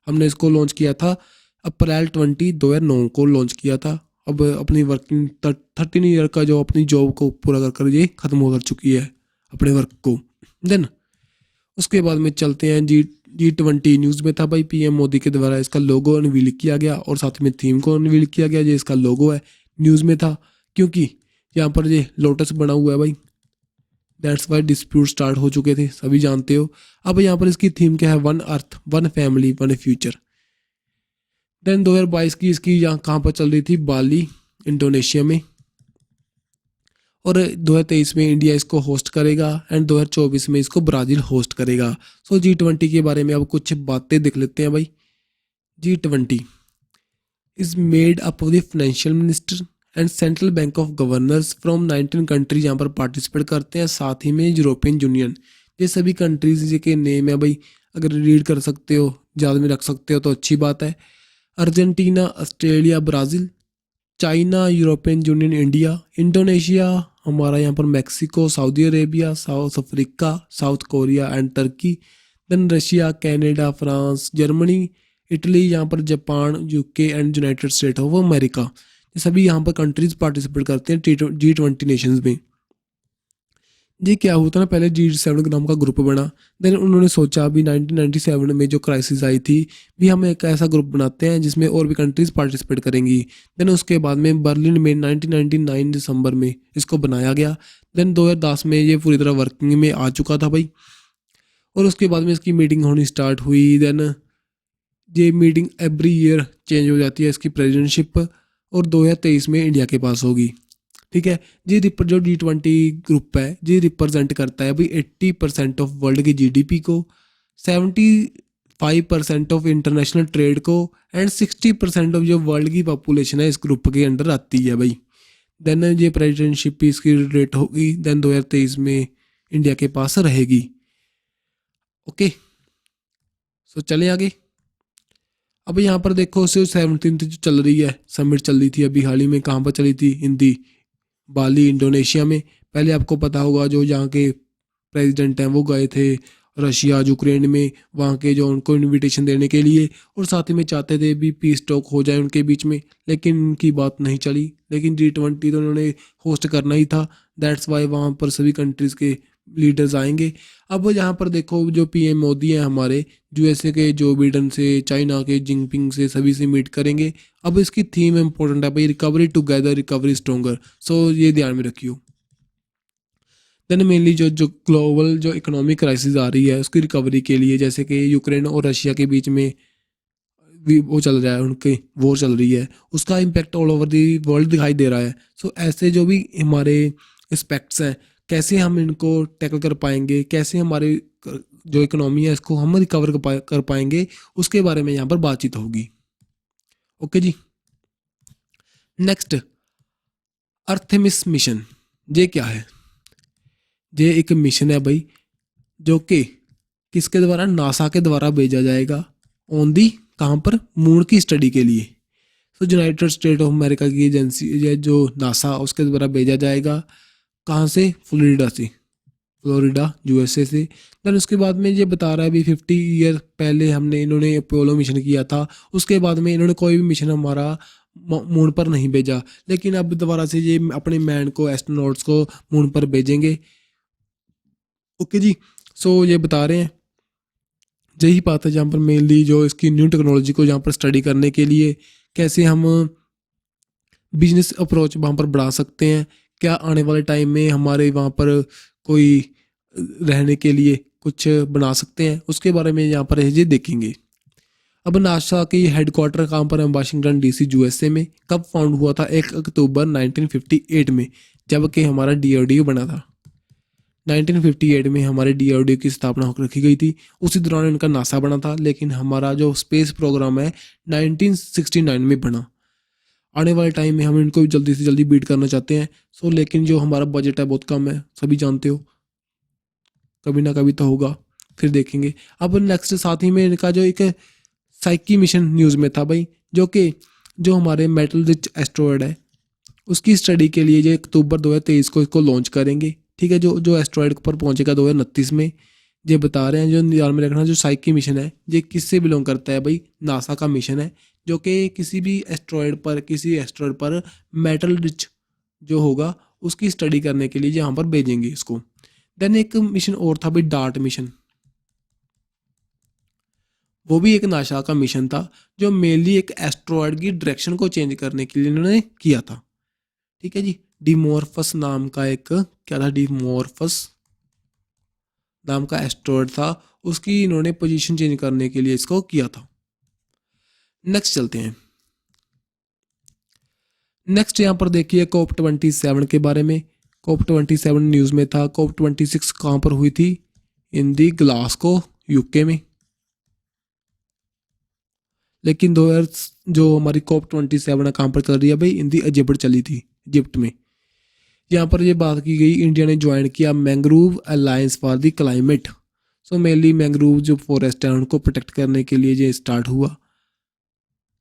हमने इसको लॉन्च किया था अप्रैल 2009 को लॉन्च किया था। अब अपनी वर्किंग 13 ईयर का जो अपनी जॉब को पूरा कर कर ये ख़त्म हो कर चुकी है अपने वर्क को। देन उसके बाद में चलते हैं G20 न्यूज़ में था भाई, पीएम मोदी के द्वारा इसका लोगो अनवील किया गया और साथ में थीम को अनवील किया गया। जो इसका लोगो है, न्यूज़ में था क्योंकि यहाँ पर ये लोटस बना हुआ है भाई, दैट्स वाई डिस्प्यूट स्टार्ट हो चुके थे, सभी जानते हो। अब यहाँ पर इसकी थीम क्या है, one earth one family one future. Then 2022 की इसकी यहाँ कहाँ पर चल रही थी, बाली इंडोनेशिया में, और 2023 में इंडिया इसको होस्ट करेगा एंड 2024 में इसको ब्राज़ील होस्ट करेगा। सो G20 के बारे में अब कुछ बातें देख लेते हैं भाई। G20 is made up of the financial minister and central bank of governors from 19 countries यहाँ पर पार्टिसिपेट करते हैं, साथ ही में यूरोपियन यूनियन। ये सभी कंट्रीज के नेम है भाई, अगर रीड कर सकते हो, याद में रख सकते हो तो अच्छी बात है। Argentina, Australia, Brazil, China, European Union, India, Indonesia, हमारा यहाँ पर Mexico, Saudi Arabia, South Africa, South Korea and Turkey, then Russia, Canada, France, Germany, Italy, यहाँ पर Japan, UK and United State of America. ये सभी यहाँ पर कंट्रीज पार्टिसिपेट करते हैं G20 नेशंस में। ये क्या होता ना, पहले G7 नाम का ग्रुप बना। देन उन्होंने सोचा अभी 1997 में जो क्राइसिस आई थी, भी हम एक ऐसा ग्रुप बनाते हैं जिसमें और भी कंट्रीज पार्टिसिपेट करेंगी। देन उसके बाद में बर्लिन में 1999 दिसंबर में इसको बनाया गया। देन 2010 में ये पूरी तरह वर्किंग में आ चुका था भाई, और उसके बाद में इसकी मीटिंग होनी स्टार्ट हुई। देन ये मीटिंग एवरी ईयर चेंज हो जाती है इसकी प्रेसिडेंटशिप, और 2023 में इंडिया के पास होगी। ठीक है जी। जो G20 ग्रुप है जी रिप्रेजेंट करता है भाई 80% ऑफ वर्ल्ड की जीडीपी को, 75% ऑफ इंटरनेशनल ट्रेड को एंड 60% ऑफ जो वर्ल्ड की पॉपुलेशन है इस ग्रुप के अंडर आती है भाई। देन ये प्रेसिडेंटशिप इसकी रेट होगी, देन 2023 में इंडिया के पास रहेगी। ओके, सो चले आगे। अब यहाँ पर देखो सिर्फ 17th जो चल रही है, समिट चल रही थी अभी हाल ही में, कहाँ पर चली थी, हिंदी बाली इंडोनेशिया में। पहले आपको पता होगा जो यहाँ के प्रेसिडेंट हैं वो गए थे रशिया यूक्रेन में, वहाँ के जो उनको इनविटेशन देने के लिए, और साथ ही में चाहते थे भी पीस टॉक हो जाए उनके बीच में, लेकिन उनकी बात नहीं चली। लेकिन G20 तो उन्होंने होस्ट करना ही था, दैट्स वाई वहाँ पर सभी कंट्रीज़ के लीडर्स आएंगे। अब यहाँ पर देखो जो पीएम मोदी हैं हमारे, यूएसए के जो बिडेन से, चाइना के जिनपिंग से, सभी से मीट करेंगे। अब इसकी थीम इंपॉर्टेंट है भाई, रिकवरी टुगेदर रिकवरी स्ट्रोंगर। सो ये ध्यान में रखियो। देन मेनली जो ग्लोबल जो इकोनॉमिक क्राइसिस आ रही है उसकी रिकवरी के लिए, जैसे कि यूक्रेन और रशिया के बीच में वो चल रहा है, उनके वॉर चल रही है, उसका impact all over the world दिखाई दे रहा है। सो ऐसे जो भी हमारे एस्पेक्ट्स हैं, कैसे हम इनको टैकल कर पाएंगे, कैसे हमारे जो इकोनॉमी है इसको हम रिकवर कर पाएंगे, उसके बारे में यहाँ पर बातचीत होगी। ओके जी। Next, Artemis mission. ये क्या है? ये एक मिशन है भाई, जो कि किसके द्वारा, नासा के द्वारा भेजा जाएगा ऑन दी, कहाँ पर, मून की स्टडी के लिए। तो यूनाइटेड स्टेट ऑफ अमेरिका की एजेंसी जो नासा, उसके द्वारा भेजा जाएगा। कहाँ से? फ्लोरिडा से, फ्लोरिडा यूएसए से। देन उसके बाद में ये बता रहा है अभी 50 ईयर पहले इन्होंने अपोलो मिशन किया था, उसके बाद में इन्होंने कोई भी मिशन हमारा मून पर नहीं भेजा, लेकिन अब दोबारा से ये अपने मैन को, एस्ट्रोनॉट्स को मून पर भेजेंगे। ओके जी। सो ये बता रहे हैं, यही बात है जहाँ पर मेनली जो इसकी न्यू टेक्नोलॉजी को यहाँ पर स्टडी करने के लिए कैसे हम बिजनेस अप्रोच वहाँ पर बढ़ा सकते हैं, क्या आने वाले टाइम में हमारे वहाँ पर कोई रहने के लिए कुछ बना सकते हैं, उसके बारे में यहाँ पर ये देखेंगे। अब नासा की हेडक्वार्टर कहाँ पर है? वाशिंगटन डीसी यूएसए में। कब फाउंड हुआ था? 1 अक्टूबर 1958 में, जबकि हमारा डीआरडीओ बना था। 1958 में हमारे डीआरडीओ की स्थापना हो रखी गई थी, उसी दौरान इनका नासा बना था। लेकिन हमारा जो स्पेस प्रोग्राम है 1969 में बना। आने वाले टाइम में हम इनको जल्दी से जल्दी बीट करना चाहते हैं। सो लेकिन जो हमारा बजट है बहुत कम है, सभी जानते हो, कभी ना कभी तो होगा, फिर देखेंगे। अब नेक्स्ट साथ ही में इनका जो एक साइकी मिशन न्यूज़ में था भाई, जो हमारे मेटल रिच एस्ट्रॉयड है उसकी स्टडी के लिए जो अक्टूबर 2023 को इसको लॉन्च करेंगे। ठीक है, जो एस्ट्रॉयड पर पहुंचेगा 2029 में। ये बता रहे हैं, जो ध्यान में रखना, जो साइकी मिशन है ये किससे बिलोंग करता है भाई, नासा का मिशन है, जो कि किसी भी एस्ट्रॉयड पर मेटल रिच जो होगा उसकी स्टडी करने के लिए यहाँ पर भेजेंगे इसको। देन एक मिशन और था भाई, डार्ट मिशन। वो भी एक नासा का मिशन था, जो मेनली एक एस्ट्रॉयड की डायरेक्शन को चेंज करने के लिए इन्होंने किया था। ठीक है जी, डिमोर्फस नाम का एक क्या था, डिमोर्फस नाम का एस्ट्रॉयड था, उसकी इन्होंने पोजीशन चेंज करने के लिए इसको किया था। नेक्स्ट चलते हैं। नेक्स्ट यहाँ पर देखिए COP27 के बारे में। COP27 न्यूज़ में था। COP26 कहाँ पर हुई थी, इन दी ग्लासगो यूके में। लेकिन 2000 जो हमारी COP27 कहाँ पर चल रही है भाई, इन दी इजिप्ट चली थी, इजिप्ट में। यहाँ पर ये बात की गई, इंडिया ने ज्वाइन किया mangrove alliance for the climate. So mainly mangrove जो फॉरेस्ट है उनको प्रोटेक्ट करने के लिए ये स्टार्ट हुआ।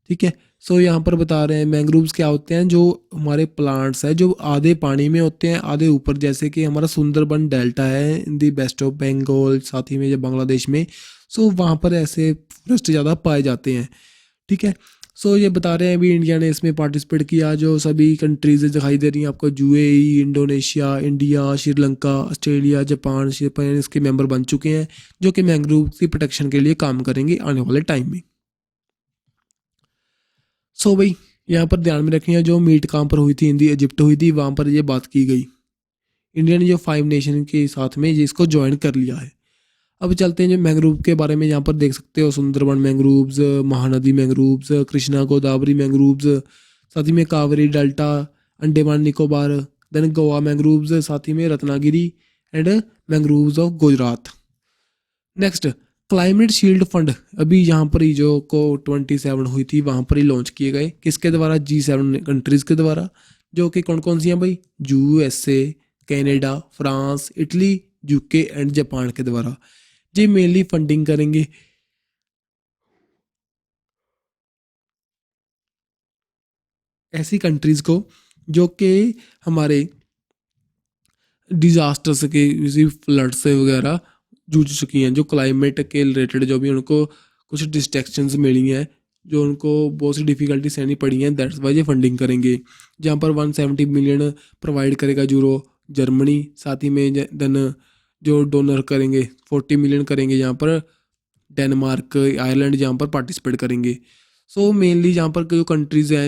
ठीक है, सो यहाँ पर बता रहे हैं मैंग्रोव्स क्या होते हैं, जो हमारे प्लांट्स हैं जो आधे पानी में होते हैं आधे ऊपर, जैसे कि हमारा सुंदरबन डेल्टा है इन दी वेस्ट ऑफ बंगाल, साथ ही में जो बांग्लादेश में। सो वहाँ पर ऐसे फॉरेस्ट ज़्यादा पाए जाते हैं। ठीक है, सो ये बता रहे हैं अभी इंडिया ने इसमें पार्टिसिपेट किया। जो सभी कंट्रीज दिखाई दे रही हैं आपको, UAE, Indonesia, India, Sri Lanka, Australia, Japan इसके मेंबर बन चुके हैं, जो कि मैंग्रोव की प्रोटेक्शन के लिए काम करेंगे आने वाले टाइम में। सो भाई यहाँ पर ध्यान में रखिए, जो मीट कहाँ पर हुई थी, हिंदी इजिप्ट हुई थी, वहाँ पर ये बात की गई। इंडिया ने जो 5 नेशन के साथ में ये इसको ज्वाइन कर लिया है। अब चलते हैं जो मैंग्रोव के बारे में, यहाँ पर देख सकते हो Sundarban mangroves, Mahanadi mangroves, Krishna Godavari mangroves, साथ ही में Kaveri delta, Andaman Nicobar, then Goa mangroves, साथ ही में Ratnagiri and mangroves of Gujarat. Next climate shield fund, अभी यहाँ पर ही जो COP27 हुई थी वहाँ पर ही लॉन्च किए गए। किसके द्वारा, G7 कंट्रीज़ के द्वारा, जो कि कौन कौन सी हैं भाई, USA, Canada, France, Italy, UK and Japan के द्वारा। ये मेनली फंडिंग करेंगे ऐसी कंट्रीज़ को जो कि हमारे डिजास्टर से के किसी फ्लड से वगैरह जूझ चुकी हैं, जो क्लाइमेट के रिलेटेड जो भी उनको कुछ डिस्ट्रैक्शंस मिली हैं, जो उनको बहुत सी डिफ़िकल्टी सहनी पड़ी हैं, दैट्स वाई ये फंडिंग करेंगे। जहाँ पर 170 मिलियन प्रोवाइड करेगा यूरो जर्मनी, साथ ही में देन जो डोनर करेंगे 40 मिलियन करेंगे यहाँ पर डेनमार्क, आयरलैंड जहाँ पर पार्टिसिपेट करेंगे। सो मेनली जहाँ पर जो कंट्रीज़ हैं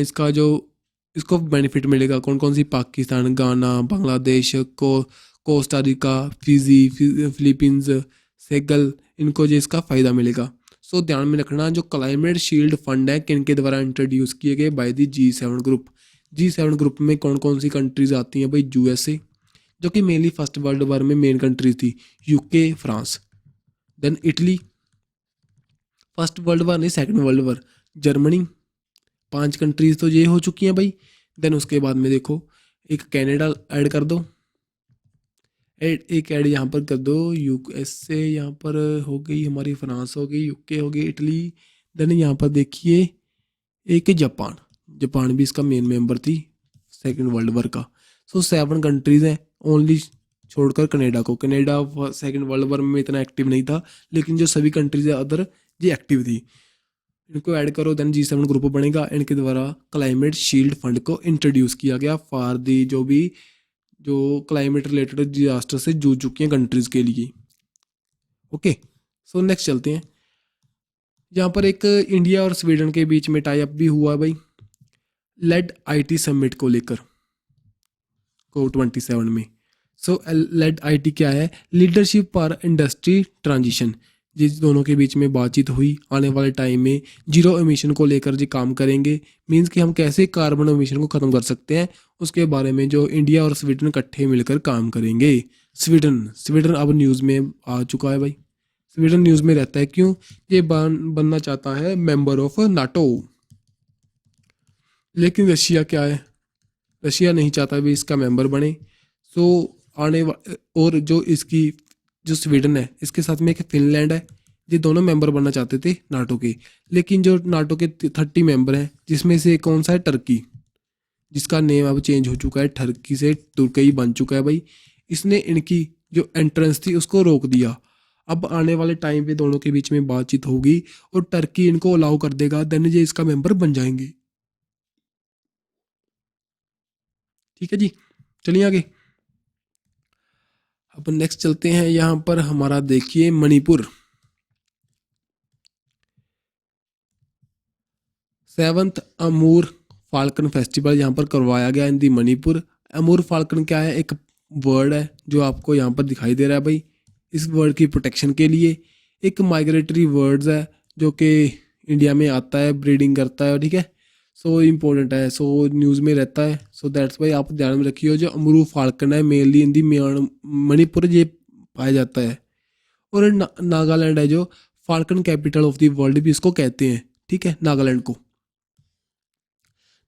इसको बेनिफिट मिलेगा, कौन कौन सी, Pakistan, Ghana, Bangladesh, Costa Rica, Philippines, सेगल, इनको जो इसका फ़ायदा मिलेगा। सो ध्यान में रखना, जो क्लाइमेट शील्ड फंड है किनके द्वारा इंट्रोड्यूस किए गए, by the G7 group. G7 group में कौन कौन सी कंट्रीज़ आती हैं भाई, USA, जो कि मेनली फर्स्ट वर्ल्ड वॉर में मेन कंट्रीज थी, UK, France, then Italy, first world war नहीं second world war, Germany, 5 countries तो ये हो चुकी हैं भाई। देन उसके बाद में देखो एक कनाडा ऐड कर दो, एक ऐड यहाँ पर कर दो, USA यहाँ पर हो गई हमारी, फ्रांस हो गई, यूके हो गई, इटली। देन यहाँ पर देखिए एक जापान, जापान भी इसका मेन मेंबर थी सेकंड वर्ल्ड वॉर का। सो 7 कंट्रीज़ हैं ओनली, छोड़कर कनाडा को। कनाडा सेकंड वर्ल्ड वॉर में इतना एक्टिव नहीं था, लेकिन जो सभी कंट्रीज है अदर ये एक्टिव थी। इनको ऐड करो, देन G7 ग्रुप बनेगा। इनके द्वारा क्लाइमेट शील्ड फंड को इंट्रोड्यूस किया गया फॉर दी जो क्लाइमेट रिलेटेड डिजास्टर से जूझ चुकी हैं कंट्रीज़ के लिए। ओके, सो नेक्स्ट चलते हैं। यहाँ पर एक इंडिया और स्वीडन के बीच में टाई अप भी हुआ भाई, लेड IT समिट को लेकर COP27 में। सो लेड IT क्या है, लीडरशिप फॉर इंडस्ट्री ट्रांजिशन। जिस दोनों के बीच में बातचीत हुई, आने वाले टाइम में जीरो एमिशन को लेकर जो काम करेंगे, मींस कि हम कैसे कार्बन एमिशन को ख़त्म कर सकते हैं, उसके बारे में जो इंडिया और स्वीडन इकट्ठे मिलकर काम करेंगे। स्वीडन अब न्यूज़ में आ चुका है भाई, स्वीडन न्यूज़ में रहता है, क्यों, ये बनना चाहता है मेंबर ऑफ नाटो। लेकिन रशिया क्या है, रशिया नहीं चाहता भी इसका मेंबर बने। सो और जो इसकी जो स्वीडन है, इसके साथ में एक फिनलैंड है, ये दोनों मेंबर बनना चाहते थे नाटो के। लेकिन जो नाटो के 30 मेंबर हैं, जिसमें से कौन सा है, टर्की, जिसका नेम अब चेंज हो चुका है, टर्की से तुर्कई बन चुका है भाई। इसने इनकी जो एंट्रेंस थी उसको रोक दिया। अब आने वाले टाइम पे दोनों के बीच में बातचीत होगी और टर्की इनको अलाउ कर देगा, देन ये इसका मेंबर बन जाएंगे। ठीक है जी, चलिए आगे। अब नेक्स्ट चलते हैं, यहाँ पर हमारा देखिए मणिपुर। 7th अमूर फाल्कन फेस्टिवल यहाँ पर करवाया गया इन दी मणिपुर। अमूर फाल्कन क्या है, एक वर्ड है जो आपको यहाँ पर दिखाई दे रहा है भाई। इस वर्ड की प्रोटेक्शन के लिए एक माइग्रेटरी वर्ड्स है जो कि इंडिया में आता है, ब्रीडिंग करता है, ठीक है। सो इम्पोर्टेंट है, सो न्यूज़ में रहता है, सो दैट्स वाई आप ध्यान में रखिए। जो अमरू फाल्कन है मेनली इन दी मणिपुर ये पाया जाता है। और नागालैंड है जो falcon capital of the world भी इसको कहते हैं, ठीक है, नागालैंड को।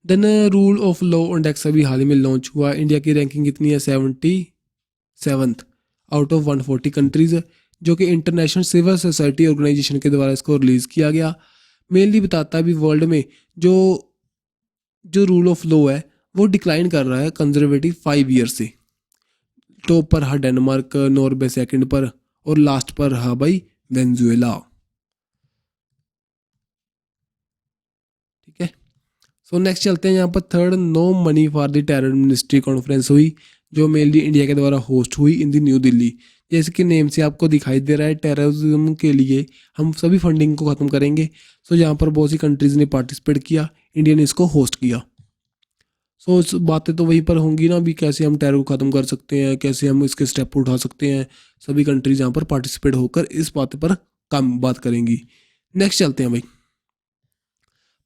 Then rule of law index अभी हाल ही में लॉन्च हुआ। इंडिया की रैंकिंग कितनी है, 77th आउट ऑफ 140 कंट्रीज, जो कि इंटरनेशनल सिविल सोसाइटी ऑर्गेनाइजेशन के द्वारा इसको रिलीज़ किया गया। मेनली बताता है अभी वर्ल्ड में जो जो रूल ऑफ लॉ है वो डिक्लाइन कर रहा है कंजर्वेटिव 5 ईयर से। टॉप पर रहा डेनमार्क, नॉर्वे सेकंड पर, और लास्ट पर रहा भाई वेनेजुएला। ठीक है, सो नेक्स्ट चलते हैं। यहाँ पर third, no money for the terror ministry conference हुई, जो मेनली इंडिया के द्वारा होस्ट हुई इन दी न्यू दिल्ली। जैसे कि नेम से आपको दिखाई दे रहा है, टेररिज्म के लिए हम सभी फंडिंग को ख़त्म करेंगे। सो यहाँ पर बहुत सी कंट्रीज़ ने पार्टिसिपेट किया, इंडिया ने इसको होस्ट किया। सो इस बातें तो वहीं पर होंगी ना, भी कैसे हम टेरर को ख़त्म कर सकते हैं, कैसे हम इसके स्टेप उठा सकते हैं। सभी कंट्रीज यहाँ पर पार्टिसिपेट होकर इस बात पर काम बात करेंगी। नेक्स्ट चलते हैं भाई।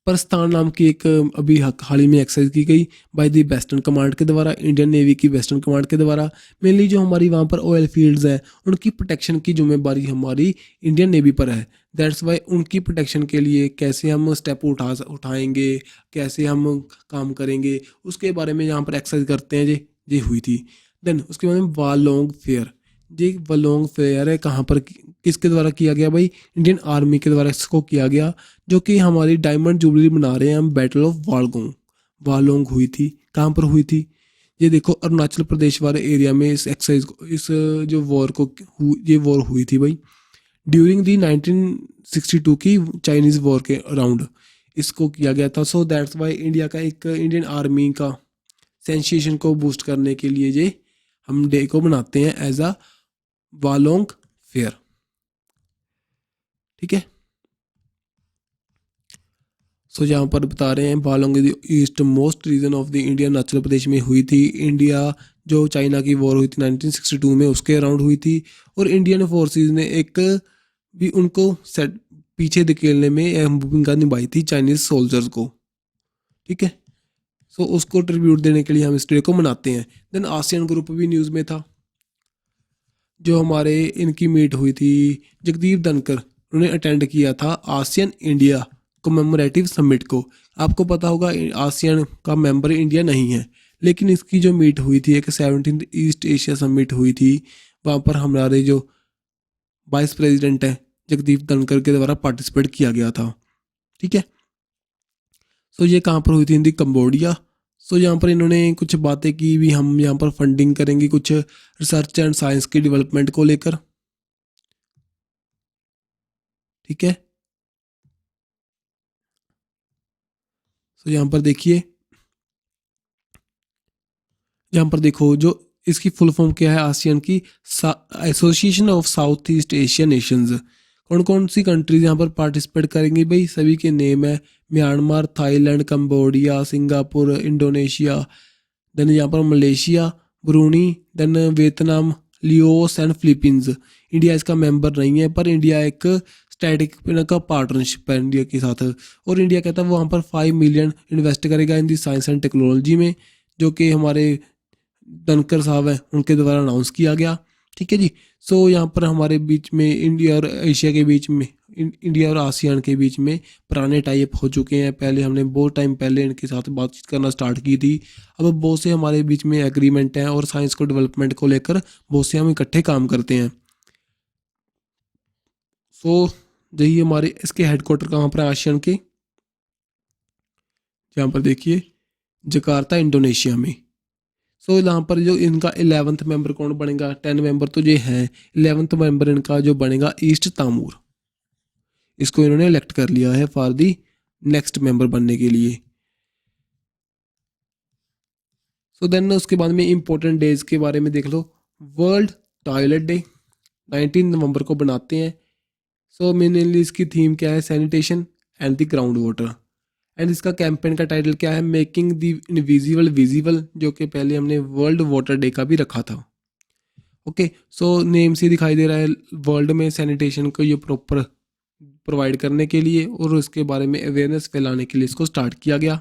प्रस्थान नाम की एक अभी हाल ही में एक्सरसाइज की गई बाय दी वेस्टर्न कमांड के द्वारा, इंडियन नेवी की वेस्टर्न कमांड के द्वारा। मेनली जो हमारी वहाँ पर ऑयल फील्ड्स हैं उनकी प्रोटेक्शन की जिम्मेदारी हमारी इंडियन नेवी पर है। दैट्स वाई उनकी प्रोटेक्शन के लिए कैसे हम स्टेप उठाएंगे, कैसे हम काम करेंगे, उसके बारे में यहाँ पर एक्सरसाइज करते हैं। ये हुई थी। देन उसके बाद में वालोंग फेयर। जी वालोंग फेयर है कहाँ पर, किसके द्वारा किया गया भाई, इंडियन आर्मी के द्वारा इसको किया गया, जो कि हमारी डायमंड जुबली मना रहे हैं हम, बैटल ऑफ वालोंग हुई थी। कहाँ पर हुई थी, ये देखो अरुणाचल प्रदेश वाले एरिया में इस एक्सरसाइज को, इस जो वॉर को ये वॉर हुई थी भाई ड्यूरिंग दी 1962 की चाइनीज़ वॉर के अराउंड इसको किया गया था। सो दैट्स वाई इंडिया का एक इंडियन आर्मी का सेंसेशन को बूस्ट करने के लिए ये हम डे को मनाते हैं एज अ वालोंग फेयर। ठीक है, सो यहाँ पर बता रहे हैं Walong east most region of the India, Arunachal Pradesh में हुई थी। इंडिया जो चाइना की वॉर हुई थी 1962 में उसके अराउंड हुई थी, और इंडियन फोर्सेस ने एक भी उनको सेट पीछे धकेलने में अहम भूमिका निभाई थी चाइनीज सोल्जर्स को। ठीक है, सो उसको ट्रिब्यूट देने के लिए हम इस डे को मनाते हैं। देन आसियान ग्रुप भी न्यूज़ में था, जो हमारे इनकी मीट हुई थी, जगदीप धनकर उन्होंने अटेंड किया था आसियान इंडिया कमेमोरेटिव समिट को। आपको पता होगा आसियान का मेंबर इंडिया नहीं है, लेकिन इसकी जो मीट हुई थी एक 17th ईस्ट एशिया समिट हुई थी, वहाँ पर हमारे जो वाइस प्रेसिडेंट है जगदीप धनकर के द्वारा पार्टिसिपेट किया गया था। ठीक है, सो ये कहाँ पर हुई थी, इन कंबोडिया। सो यहाँ पर इन्होंने कुछ बातें की भी, हम यहाँ पर फंडिंग करेंगे कुछ रिसर्च एंड साइंस की डेवलपमेंट को लेकर। ठीक है, सो यहाँ पर देखिए, यहाँ पर देखो जो इसकी फुल फॉर्म क्या है आसियान की, association of south east Asian Nations. कौन कौन सी कंट्रीज यहाँ पर पार्टिसिपेट करेंगी भाई, सभी के नेम है, Myanmar, Thailand, Cambodia, Singapore, Indonesia, then यहाँ पर Malaysia, Brunei, then Vietnam, Laos and Philippines. India इसका मेंबर नहीं है, पर इंडिया एक स्टैटिक का पार्टनरशिप है इंडिया के साथ, और इंडिया कहता है वो वहाँ पर 5 मिलियन इन्वेस्ट करेगा इन दी साइंस एंड टेक्नोलॉजी में, जो कि हमारे धनकर साहब हैं उनके द्वारा अनाउंस किया गया। ठीक है जी, सो यहाँ पर हमारे बीच में इंडिया और एशिया के बीच में, इंडिया और आसियान के बीच में पुराने टाइप हो चुके हैं। पहले हमने बहुत टाइम पहले इनके साथ बातचीत करना स्टार्ट की थी, अब बहुत से हमारे बीच में एग्रीमेंट हैं, और साइंस को डेवलपमेंट को लेकर बहुत से हम इकट्ठे काम करते हैं। सो यही हमारे इसके हेडक्वार्टर कहाँ पर है आसियान के, यहाँ पर देखिए जकार्ता इंडोनेशिया में। सो यहाँ पर जो इनका 11th मेंबर कौन बनेगा, 10 मेंबर तो ये हैं, 11th मेंबर इनका जो बनेगा ईस्ट तामूर, इसको इन्होंने इलेक्ट कर लिया है फॉर दी नेक्स्ट मेंबर बनने के लिए। सो देन उसके बाद में इंपॉर्टेंट डेज के बारे में देख लो। वर्ल्ड टॉयलेट डे 19 नवंबर को बनाते हैं। सो मेनली इसकी थीम क्या है, sanitation and the ground water. And इसका कैंपेन का टाइटल क्या है, मेकिंग द इनविजिबल विजिबल, जो कि पहले हमने वर्ल्ड वाटर डे का भी रखा था। ओके, सो नेम से दिखाई दे रहा है वर्ल्ड में सैनिटेशन को ये प्रॉपर प्रोवाइड करने के लिए और उसके बारे में अवेयरनेस फैलाने के लिए इसको स्टार्ट किया गया।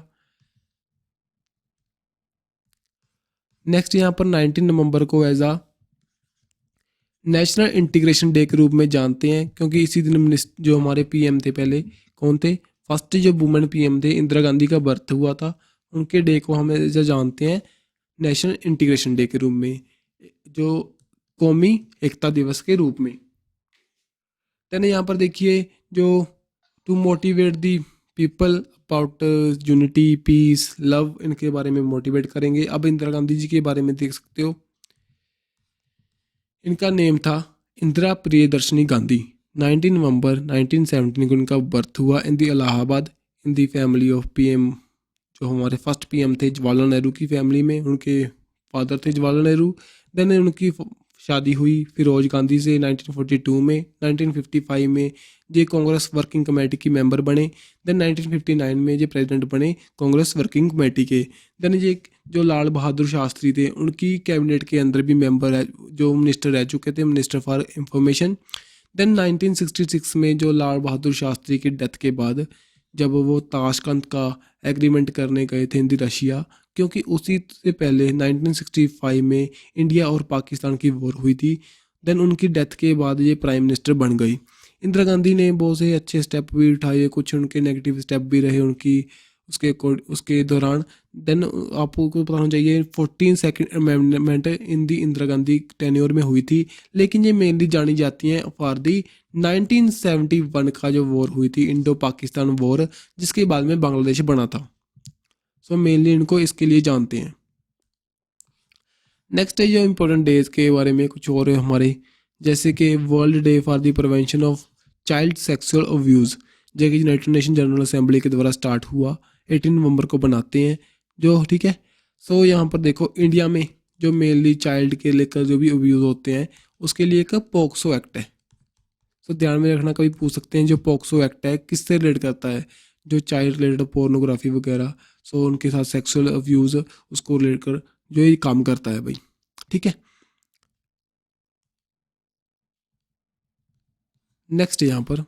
नेक्स्ट यहाँ पर 19 नवंबर को एज आ नेशनल इंटीग्रेशन डे के रूप में जानते हैं, क्योंकि इसी दिन जो हमारे पीएम थे पहले कौन थे, फर्स्ट जो वुमेन पीएम थे इंदिरा गांधी का बर्थ हुआ था, उनके डे को हम जो जानते हैं नेशनल इंटीग्रेशन डे के रूप में, जो कौमी एकता दिवस के रूप में। देन यहाँ पर देखिए जो to motivate the people about unity peace love, इनके बारे में मोटिवेट करेंगे। अब इंदिरा गांधी जी के बारे में देख सकते हो, इनका नेम था इंदिरा प्रियदर्शनी गांधी। 19 नवंबर 1917 को इनका बर्थ हुआ इन दी इलाहाबाद इन दी फैमिली ऑफ पीएम, जो हमारे फर्स्ट पीएम थे जवाहरलाल नेहरू की फैमिली में, उनके फादर थे जवाहरलाल नेहरू। देन उनकी शादी हुई फिरोज गांधी से 1942 में। 1955 में ये कांग्रेस वर्किंग कमेटी की मेंबर बने। देन 1959 में ये प्रेसिडेंट बने कांग्रेस वर्किंग कमेटी के। देन ये जो लाल बहादुर शास्त्री थे उनकी कैबिनेट के अंदर भी मेंबर है, जो मिनिस्टर रह चुके थे, मिनिस्टर फॉर इंफॉर्मेशन। देन 1966 में जो लाल बहादुर शास्त्री की डेथ के बाद जब वो ताशकंद का एग्रीमेंट करने गए थे इन रशिया, क्योंकि उसी से पहले 1965 में इंडिया और पाकिस्तान की वॉर हुई थी। देन उनकी डेथ के बाद ये प्राइम मिनिस्टर बन गई। इंदिरा गांधी ने बहुत से अच्छे स्टेप भी उठाए, कुछ उनके नेगेटिव स्टेप भी रहे उनकी उसके दौरान। देन आपको पता होना चाहिए 14 amendment in the Indira Gandhi tenure में हुई थी, लेकिन ये मेनली जानी जाती हैं फॉर दी 1971 का जो वॉर हुई थी इंडो पाकिस्तान वॉर, जिसके बाद में बांग्लादेश बना था। सो मेनली इनको इसके लिए जानते हैं। नेक्स्ट है जो इम्पोर्टेंट डेज के बारे में कुछ और है हमारे, जैसे कि world day for the prevention of child sexual abuse, जो कि यूनाइटेड नेशन जनरल असेंबली के द्वारा स्टार्ट हुआ, 18 नवंबर को बनाते हैं जो, ठीक है। सो यहाँ पर देखो इंडिया में जो मेनली चाइल्ड के लेकर जो भी अब्यूज़ होते हैं उसके लिए एक पोक्सो एक्ट है। सो ध्यान में रखना, कभी पूछ सकते हैं जो पोक्सो एक्ट है किससे रिलेट करता है, जो चाइल्ड रिलेटेड पोर्नोग्राफी वगैरह, सो उनके साथ सेक्सुअल अब्यूज़ उसको रिलेट कर जो ये काम करता है भाई, ठीक है। नेक्स्ट यहाँ पर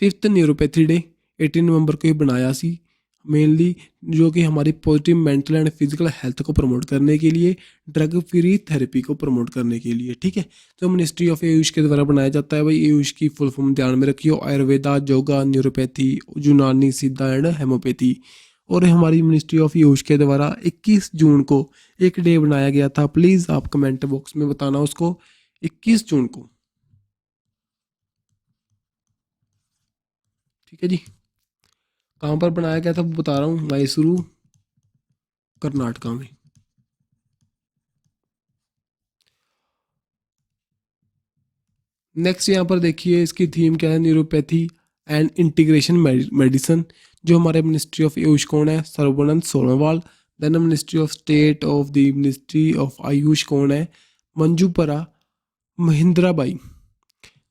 5th न्यूरोपैथी डे 18 नवंबर को ही बनाया सी, मेनली जो कि हमारी positive mental and physical health को प्रमोट करने के लिए, ड्रग फ्री थेरेपी को प्रमोट करने के लिए, ठीक है। तो मिनिस्ट्री ऑफ आयुष के द्वारा बनाया जाता है भाई। आयुष की फुल फॉर्म ध्यान में रखियो, आयुर्वेदा, योगा, न्यूरोपैथी, यूनानी, सिद्धा एंड हेमोपैथी। और हमारी मिनिस्ट्री ऑफ आयुष के द्वारा 21 जून को एक डे बनाया गया था, प्लीज़ आप कमेंट बॉक्स में बताना उसको, 21 जून को, ठीक है जी। कहाँ पर बनाया गया था वो बता रहा हूँ, मैसूरू कर्नाटका में। नेक्स्ट यहाँ पर देखिए इसकी थीम क्या है, न्यूरोपैथी एंड इंटीग्रेशन मेडिसिन। जो हमारे मिनिस्ट्री ऑफ आयुष कौन है, Sarbananda Sonowal. Then ministry of state of the ministry of Ayush कौन है, मंजूपरा महिंद्रा बाई।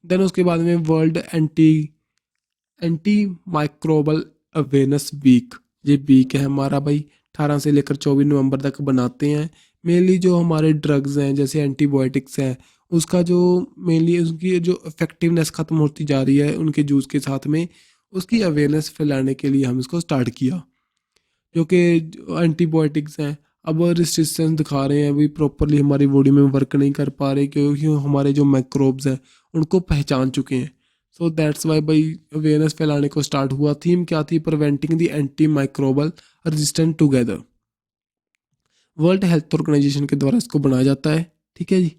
देन उसके बाद में world anti microbial awareness week, ये वीक है हमारा भाई 18 से लेकर 24 नवंबर तक बनाते हैं। मेनली जो हमारे ड्रग्स हैं जैसे एंटीबायोटिक्स हैं उसका जो मेनली उसकी जो इफेक्टिवनेस ख़त्म होती जा रही है उनके यूज़ के साथ में, उसकी अवेयरनेस फैलाने के लिए हम इसको स्टार्ट किया। जो कि एंटीबायोटिक्स हैं अब रिस्ट्रिक्शन दिखा रहे हैं, अभी प्रॉपरली हमारी बॉडी में वर्क नहीं कर पा रहे, क्योंकि हमारे जो माइक्रोब्स हैं उनको पहचान चुके हैं। सो दैट्स वाई भाई अवेयरनेस फैलाने को स्टार्ट हुआ। थीम क्या थी, preventing the anti microbial resistant together. World health organisation के द्वारा इसको बनाया जाता है, ठीक है जी।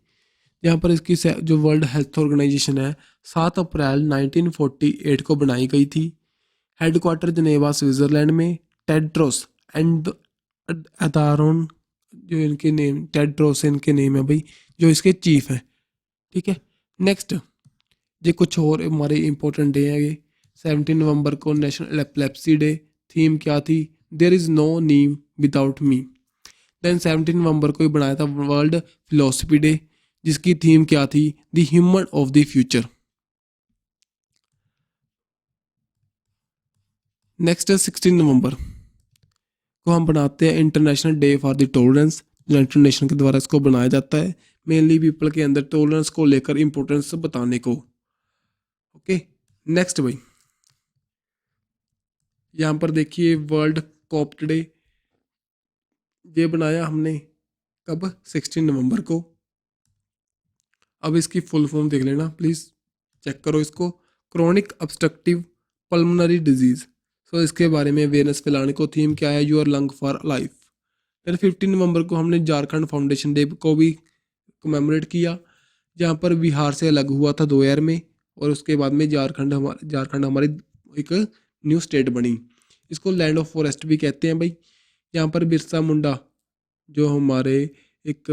यहाँ पर इसकी जो वर्ल्ड हेल्थ ऑर्गेनाइजेशन है 7 अप्रैल 1948 को बनाई गई थी। हेडक्वार्टर जनेवा स्विट्ज़रलैंड में। टेड्रोस एंड अदारोन, जो इनके नेम टेड्रोस इनके नेम है भाई, जो इसके चीफ हैं। ठीक है, नेक्स्ट ये कुछ और हमारे इंपॉर्टेंट डे हैं ये। 17 नवंबर को नेशनल एपिलेप्सी डे। थीम क्या थी? There is no neem without me. Then 17 नवंबर को ही बनाया था वर्ल्ड फिलोसफी डे, जिसकी थीम क्या थी? The human of the future. Next 16 नवंबर को हम बनाते हैं international day for the tolerance. United nation के द्वारा इसको बनाया जाता है मेनली पीपल के अंदर टॉलरेंस को लेकर इंपॉर्टेंस बताने को। ओके, नेक्स्ट भाई यहाँ पर देखिए वर्ल्ड कॉप्ट डे, ये बनाया हमने कब? 16 नवंबर को। अब इसकी फुल फॉर्म देख लेना प्लीज़, चेक करो इसको। Chronic obstructive pulmonary disease. So इसके बारे में अवेयरनेस फैलाने को। थीम क्या है? Your lung for life. फिर 15 नवंबर को हमने झारखंड फाउंडेशन डे को भी कमेमोरेट किया, जहाँ पर बिहार से अलग हुआ था 2000 में, और उसके बाद में झारखंड हमारी एक न्यू स्टेट बनी। इसको लैंड ऑफ फॉरेस्ट भी कहते हैं भाई। यहाँ पर बिरसा मुंडा जो हमारे एक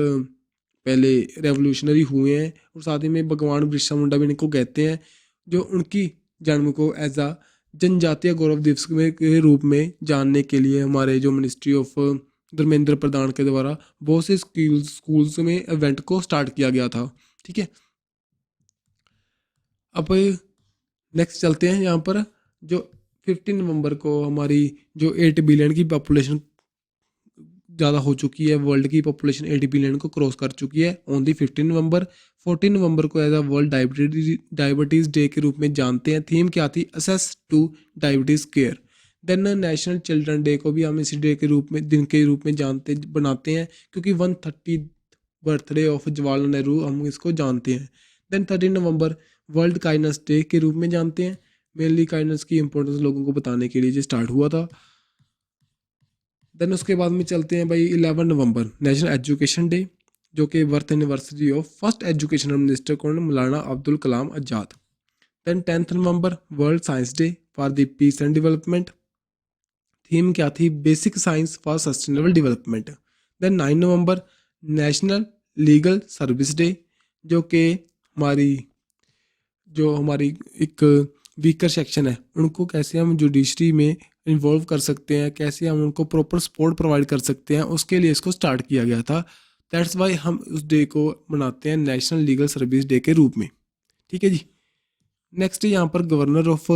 पहले रेवोल्यूशनरी हुए हैं, और साथ ही में भगवान बिरसा मुंडा भी इनको कहते हैं, जो उनकी जन्म को एज आ जनजातीय गौरव दिवस के रूप में जानने के लिए हमारे जो मिनिस्ट्री ऑफ धर्मेंद्र प्रधान के द्वारा बहुत से स्कूल्स में इवेंट को स्टार्ट किया गया था। ठीक है, अब नेक्स्ट चलते हैं। यहाँ पर जो 15 नवंबर को हमारी जो 8 बिलियन की पॉपुलेशन ज़्यादा हो चुकी है, वर्ल्ड की पॉपुलेशन 80 बिलियन को क्रॉस कर चुकी है ऑन दी 15 नवंबर। 14 नवंबर को as a world diabetes day के रूप में जानते हैं। थीम क्या थी? Access to diabetes care. Then national children day को भी हम इसी डे के रूप में, दिन के रूप में बनाते हैं, क्योंकि 130 बर्थडे ऑफ जवाहरलाल नेहरू हम इसको जानते हैं। देन 13 नवंबर वर्ल्ड काइंडनेस डे के रूप में जानते हैं। मेनली काइंडनेस की इंपॉर्टेंस लोगों को बताने के लिए ये स्टार्ट हुआ था। देन उसके बाद में चलते हैं भाई 11 नवंबर नेशनल एजुकेशन डे, जो कि birth anniversary of first education minister कौन? मौलाना अब्दुल कलाम आज़ाद। देन 10 नवंबर world science day for the peace and development. Theme क्या थी? Basic science for sustainable development. Then 9 नवंबर नेशनल लीगल सर्विस डे, जो कि हमारी एक वीकर सेक्शन है, उनको कैसे हम जुडिशरी में इन्वॉल्व कर सकते हैं, कैसे हम उनको प्रॉपर सपोर्ट प्रोवाइड कर सकते हैं, उसके लिए इसको स्टार्ट किया गया था। दैट्स वाई हम उस डे को मनाते हैं नेशनल लीगल सर्विस डे के रूप में। ठीक है जी, नेक्स्ट यहाँ पर गवर्नर ऑफ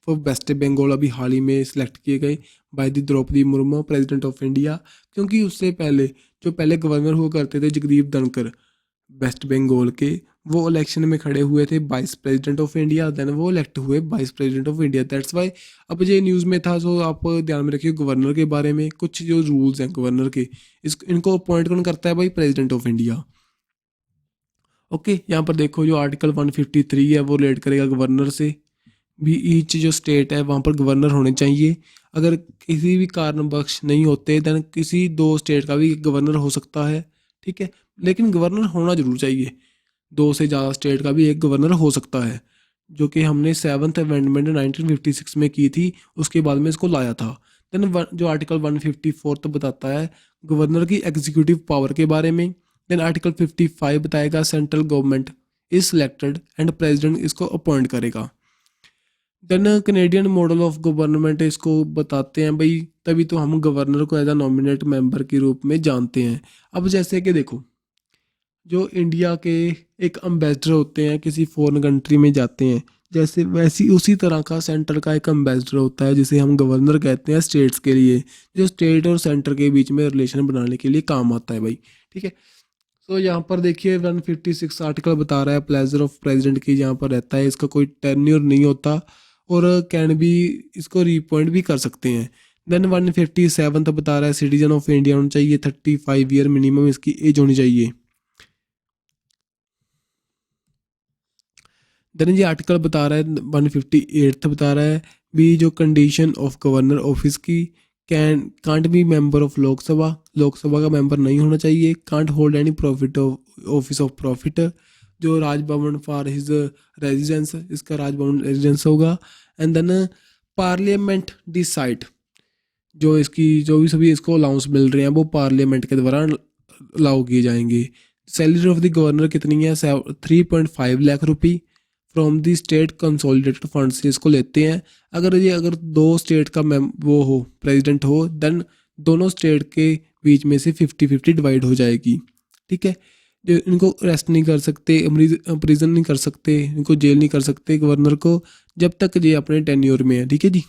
वेस्ट बंगाल अभी हाल ही में सिलेक्ट किए गए by the Droupadi Murmu, president of India. क्योंकि उससे पहले गवर्नर हुआ करते थे जगदीप धनखड़ वेस्ट बंगाल के, वो इलेक्शन में खड़े हुए थे vice president of India, then वो इलेक्ट हुए vice president of India. That's why अब ये न्यूज़ में था, सो आप ध्यान में रखिए गवर्नर के बारे में। कुछ जो रूल्स हैं गवर्नर के, इनको अपॉइंट कौन करता है भाई? President of India. ओके, यहाँ पर देखो जो आर्टिकल 153 है वो रिलेट करेगा गवर्नर से भी। ईच जो स्टेट है वहाँ पर गवर्नर होने चाहिए। अगर किसी भी कारणवश नहीं होते देन किसी 2 स्टेट का भी गवर्नर हो सकता है। ठीक है, लेकिन गवर्नर होना जरूर चाहिए। 2 से ज़्यादा स्टेट का भी एक गवर्नर हो सकता है, जो कि हमने 7th अमेंडमेंट 1956 में की थी, उसके बाद में इसको लाया था। देन जो आर्टिकल 154 तो बताता है गवर्नर की एग्जीक्यूटिव पावर के बारे में। देन आर्टिकल 55 बताएगा central government is selected and president इसको अपॉइंट करेगा। Then Canadian model of government इसको बताते हैं भाई, तभी तो हम गवर्नर को एज अ नॉमिनेट मेंबर के रूप में जानते हैं। अब जैसे कि देखो, जो इंडिया के एक अम्बेसडर होते हैं किसी फॉरेन कंट्री में जाते हैं, जैसे वैसी उसी तरह का सेंटर का एक अम्बेसडर होता है जिसे हम गवर्नर कहते हैं स्टेट्स के लिए, जो स्टेट और सेंटर के बीच में रिलेशन बनाने के लिए काम आता है भाई। ठीक है, तो यहाँ पर देखिए 156 आर्टिकल बता रहा है प्लेजर ऑफ प्रेसिडेंट की जहाँ पर रहता है, इसका कोई टेन्योर नहीं होता, और कैन भी इसको रीअपॉइंट भी कर सकते हैं। देन 157 तो बता रहा है सिटीजन ऑफ इंडिया होना चाहिए, 35 ईयर मिनिमम इसकी एज होनी चाहिए। देन ये आर्टिकल बता रहा है 158 बता रहा है भी जो कंडीशन ऑफ गवर्नर ऑफिस की can't be member of Lok Sabha, Lok Sabha का मेंबर नहीं होना चाहिए। Can't hold any profit office of profit, जो राजभवन फॉर हिज रेजिडेंस, इसका राजभवन रेजिडेंस होगा। एंड देन पार्लियामेंट डिसाइड, जो इसकी जो भी सभी इसको अलाउंस मिल रहे हैं वो पार्लियामेंट के द्वारा अलाउ किए जाएंगे। सैलरी ऑफ द गवर्नर कितनी है? 3.5 लाख रुपये from the state consolidated fund से इसको लेते हैं। अगर दो स्टेट का वो हो, प्रेसिडेंट हो, देन दोनों स्टेट के बीच में से 50-50 डिवाइड हो जाएगी। ठीक है, जो इनको अरेस्ट नहीं कर सकते, प्रिजन नहीं कर सकते, इनको जेल नहीं कर सकते गवर्नर को, जब तक ये अपने टेन्योर में है। ठीक है जी,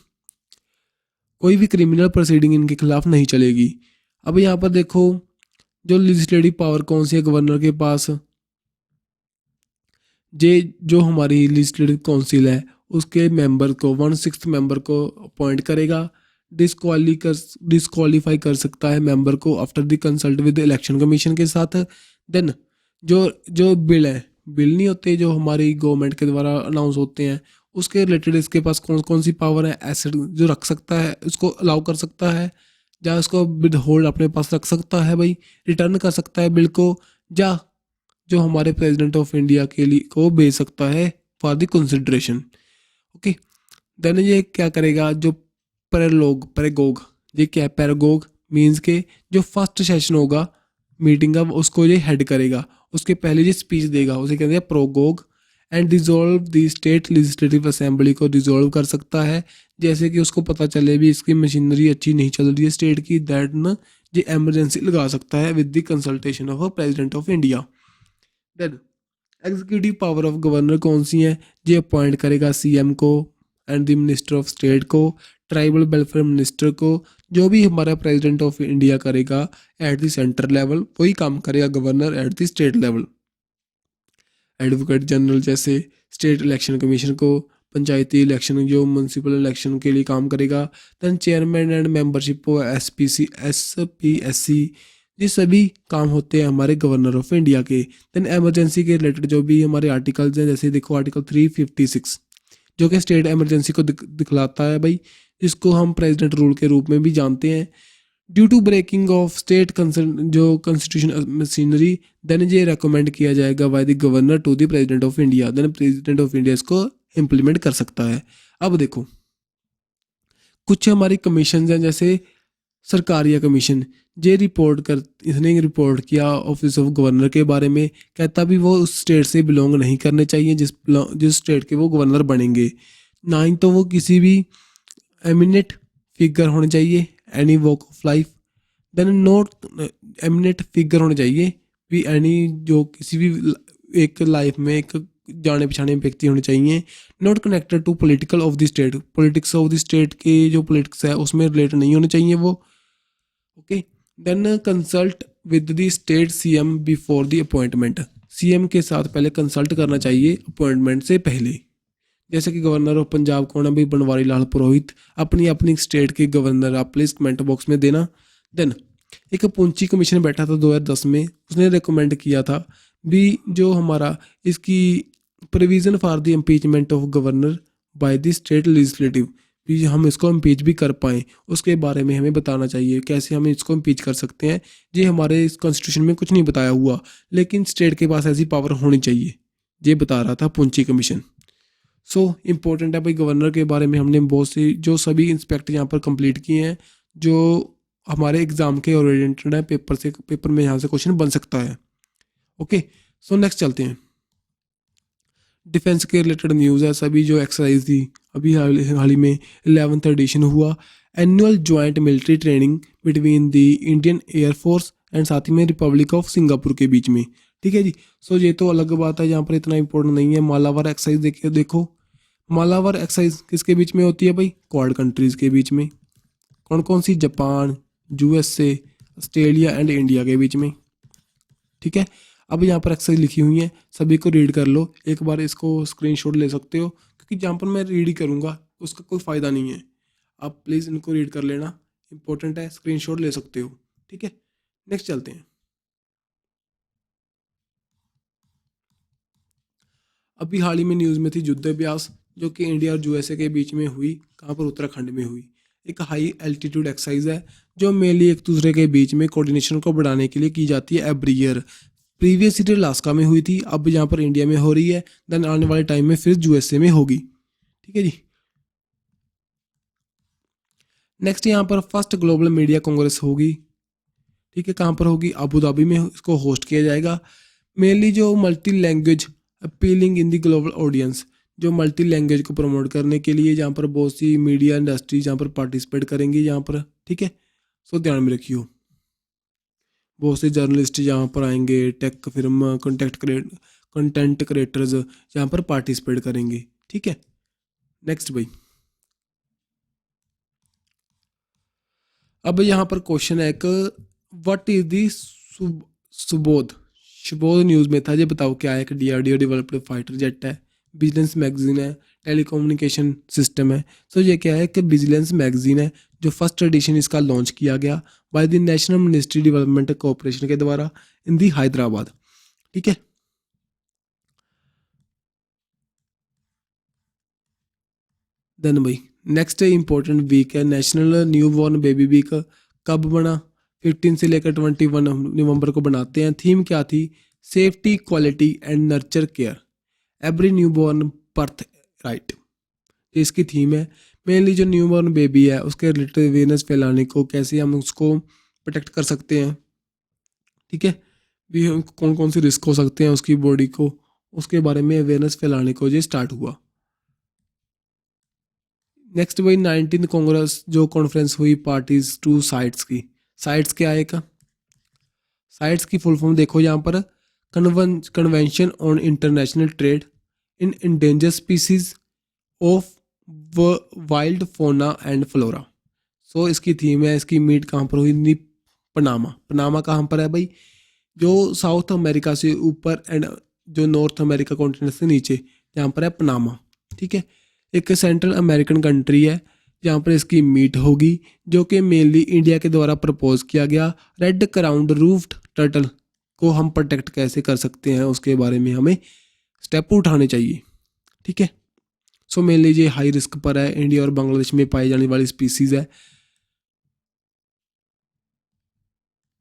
कोई भी क्रिमिनल प्रोसीडिंग इनके खिलाफ नहीं चलेगी। अब यहाँ पर देखो, जो लेजिस्लेटिव पावर कौन सी है गवर्नर के पास, जे जो हमारी लेजिस्लेटिव काउंसिल है उसके मेंबर को 1/6 मेंबर को अपॉइंट करेगा। डिस्क्वालीफाई कर सकता है मेंबर को after the consult with election commission के साथ। देन जो जो बिल नहीं होते जो हमारी गवर्नमेंट के द्वारा अनाउंस होते हैं, उसके रिलेटेड इसके पास कौन कौन सी पावर है? एसेट जो रख सकता है उसको अलाउ कर सकता है, या उसको विद होल्ड अपने पास रख सकता है भाई, रिटर्न कर सकता है बिल को, या जो हमारे प्रेसिडेंट ऑफ इंडिया के लिए को भेज सकता है for the consideration. Okay, then ये क्या करेगा? जो पैरागोग, ये क्या है? पैरागोग मीन्स के जो फर्स्ट सेशन होगा मीटिंग का उसको ये हेड करेगा, उसके पहले ये स्पीच देगा, उसे कहते हैं prorogue. And dissolve the state legislative assembly को डिजोल्व कर सकता है, जैसे कि उसको पता चले भी इसकी मशीनरी अच्छी नहीं चल रही है स्टेट की, दैट न ये एमरजेंसी लगा सकता है with the consultation of president of India. Then executive power of governor कौन सी है? ये अपॉइंट करेगा सीएम को and the minister of state को, ट्राइबल वेलफेयर मिनिस्टर को। जो भी हमारा प्रेसिडेंट ऑफ इंडिया करेगा एट द सेंटर लेवल, वही काम करेगा governor at the state level. Advocate general जैसे स्टेट इलेक्शन कमीशन को, पंचायती इलेक्शन जो म्यूनसिपल इलेक्शन के लिए काम करेगा। Then chairman and membership SPSC, ये सभी काम होते हैं हमारे गवर्नर ऑफ इंडिया के। देन एमरजेंसी के रिलेटेड जो भी हमारे आर्टिकल्स हैं, जैसे देखो आर्टिकल 356 जो कि स्टेट एमरजेंसी को दिखलाता है भाई, जिसको हम प्रेसिडेंट रूल के रूप में भी जानते हैं। Due to breaking of state जो कॉन्स्टिट्यूशन मशीनरी, देन ये रेकमेंड किया जाएगा by the governor to the president of India, then president of India इसको इम्प्लीमेंट कर सकता है। अब देखो कुछ हमारी कमीशन हैं, जैसे सरकारिया कमीशन, ये इसने रिपोर्ट किया ऑफिस ऑफ गवर्नर के बारे में, कहता भी वो उस स्टेट से बिलोंग नहीं करने चाहिए जिस स्टेट के वो गवर्नर बनेंगे। ना ही तो वो किसी भी एमिनेट फिगर होने चाहिए any walk of life, then not eminent figure होने चाहिए भी एनी, जो किसी भी एक लाइफ में एक जाने पछाने व्यक्ति होने चाहिए। Not connected to political of the state, politics of the state के जो पॉलिटिक्स है उसमें रिलेटेड नहीं होने चाहिए वो। Okay, then consult with the state CM before the appointment, CM के साथ पहले कंसल्ट करना चाहिए अपॉइंटमेंट से पहले। जैसे कि गवर्नर ऑफ पंजाब कौन है भाई? बनवारी लाल पुरोहित। अपनी अपनी स्टेट के गवर्नर आप प्लीज कमेंट बॉक्स में देना। देन एक पूंची कमीशन बैठा था 2010 में, उसने रिकमेंड किया था भी जो हमारा इसकी provision for the impeachment of governor by the state legislative, भी हम इसको इम्पीच भी कर पाएँ उसके बारे में हमें बताना चाहिए, कैसे हम इसको इम्पीच कर सकते हैं। ये हमारे इस कॉन्स्टिट्यूशन में कुछ नहीं बताया हुआ, लेकिन स्टेट के पास ऐसी पावर होनी चाहिए, ये बता रहा था पूंची कमीशन। सो इम्पोर्टेंट है भाई, गवर्नर के बारे में हमने बहुत सी जो सभी इंस्पेक्ट यहाँ पर कंप्लीट किए हैं, जो हमारे एग्जाम के ओरिएंटेड है, पेपर में यहाँ से क्वेश्चन बन सकता है। ओके, सो नेक्स्ट चलते हैं। डिफेंस के रिलेटेड न्यूज़ है, सभी जो एक्सरसाइज थी अभी हाल ही में 11th एडिशन हुआ, annual joint military training between the Indian air force and साथ ही में रिपब्लिक ऑफ सिंगापुर के बीच में। ठीक है जी, सो ये तो अलग बात है, यहाँ पर इतना इंपॉर्टेंट नहीं है। मालावर एक्सरसाइज देखो, मालावर एक्सरसाइज किसके बीच में होती है भाई? क्वाड कंट्रीज़ के बीच में। कौन कौन सी? Japan, USA, Australia and India के बीच में। ठीक है, अब यहाँ पर एक्सरसाइज लिखी हुई है, सभी को रीड कर लो एक बार, इसको स्क्रीनशॉट ले सकते हो, क्योंकि जहाँ पर मैं रीड ही करूँगा उसका कोई फ़ायदा नहीं है। आप प्लीज़ इनको रीड कर लेना, इंपॉर्टेंट है, स्क्रीनशॉट ले सकते हो। ठीक है, नेक्स्ट चलते हैं। अभी हाल ही में न्यूज़ में थी युद्ध अभ्यास, जो कि इंडिया और USA के बीच में हुई, कहाँ पर? उत्तराखंड में हुई। एक हाई एल्टीट्यूड एक्सरसाइज है जो मेनली एक दूसरे के बीच में कोऑर्डिनेशन को बढ़ाने के लिए की जाती है every year. Previous year Alaska में हुई थी, अब यहाँ पर इंडिया में हो रही है, देन आने वाले टाइम में फिर यूएसए में होगी। ठीक है जी। नेक्स्ट यहाँ पर फर्स्ट ग्लोबल मीडिया कांग्रेस होगी। ठीक है, कहाँ पर होगी? अबू धाबी में इसको होस्ट किया जाएगा। मेनली जो multi language appealing in the global audience, जो मल्टी लैंग्वेज को प्रमोट करने के लिए जहाँ पर बहुत सी मीडिया इंडस्ट्री जहाँ पर पार्टिसिपेट करेंगी यहाँ पर। ठीक है, सो ध्यान में रखियो। बहुत से जर्नलिस्ट यहाँ पर आएंगे, टेक फिल्म कंटेंट क्रिएटर्स यहाँ पर पार्टिसिपेट करेंगे। ठीक है, नेक्स्ट भाई। अब यहाँ पर क्वेश्चन है एक, what is the Subodh? Subodh news में था, ये बताओ क्या है? एक डीआरडीओ डेवलप्ड फाइटर जेट है, बिजनेस मैगजीन है, टेलीकम्युनिकेशन सिस्टम है। सो ये क्या है कि बिजनेस मैगजीन है, जो फर्स्ट एडिशन इसका लॉन्च किया गया by the national ministry development corporation के द्वारा इन दी हैदराबाद। ठीक है, देन भाई नेक्स्ट इंपॉर्टेंट वीक है national newborn baby week. कब बना? 15 से लेकर 21 नवंबर को बनाते हैं। थीम क्या थी? Safety, quality and nurture care, every new born birth right, ये इसकी थीम है। मेनली जो न्यू बॉर्न बेबी है उसके रिलेटेड अवेयरनेस फैलाने को, कैसे हम उसको प्रोटेक्ट कर सकते हैं। ठीक है, भी हम कौन कौन से रिस्क हो सकते हैं उसकी बॉडी को, उसके बारे में अवेयरनेस फैलाने को ये स्टार्ट हुआ। नेक्स्ट भाई 19th कांग्रेस जो कॉन्फ्रेंस हुई पार्टीज टू साइट्स की। साइट्स क्या है का? साइट्स की फुल फॉर्म देखो यहाँ पर, convention on international trade in endangered species of wild fauna and flora. So इसकी थीम है, इसकी मीट कहाँ पर हुई? पनामा। पनामा कहाँ पर है भाई? जो साउथ अमेरिका से ऊपर एंड जो नॉर्थ अमेरिका कॉन्टिनेंट से नीचे, यहाँ पर है पनामा। ठीक है, एक सेंट्रल अमेरिकन कंट्री है जहाँ पर इसकी मीट होगी, जो कि मेनली इंडिया के द्वारा प्रपोज किया गया। रेड क्राउंड रूफ्ड टर्टल को हम प्रोटेक्ट कैसे कर सकते हैं उसके बारे में हमें स्टेप उठाने चाहिए। ठीक है, सो मेनली ये हाई रिस्क पर है, इंडिया और बांग्लादेश में पाई जाने वाली स्पीसीज है।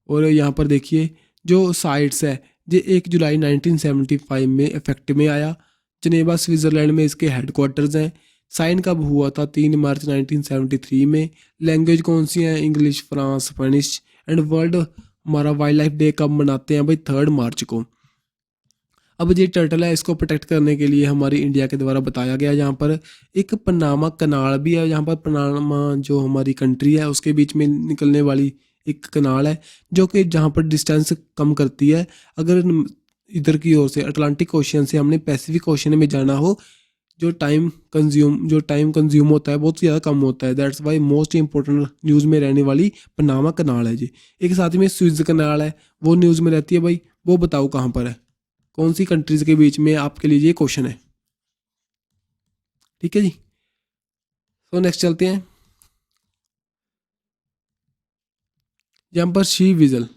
और यहाँ पर देखिए जो साइट्स है, ये 1 जुलाई 1975 में इफेक्ट में आया। जनेवा स्विट्जरलैंड में इसके हेडक्वार्टर्स हैं। साइन कब हुआ था? 3 मार्च 1973 में। लैंग्वेज कौन सी है? English, France, Spanish. And world हमारा वाइल्ड लाइफ डे कब मनाते हैं भाई? 3 मार्च को। अब ये टर्टल है, इसको प्रोटेक्ट करने के लिए हमारी इंडिया के द्वारा बताया गया। यहाँ पर एक पनामा कनाल भी है, यहाँ पर पनामा जो हमारी कंट्री है उसके बीच में निकलने वाली एक कनाल है, जो कि जहाँ पर डिस्टेंस कम करती है। अगर इधर की ओर से अटलांटिक ओशियन से हमने पैसिफिक ओशियन में जाना हो, जो टाइम कंज्यूम होता है बहुत ज़्यादा कम होता है। That's why most important news में रहने वाली पनामा कनाल है जी। एक साथ में स्विज कनाल है, वो न्यूज़ में रहती है भाई, वो बताओ कहाँ पर है? कौन सी कंट्रीज के बीच में? आपके लिए ये क्वेश्चन है। ठीक है जी, तो नेक्स्ट चलते हैं। यहाँ पर शी विजल,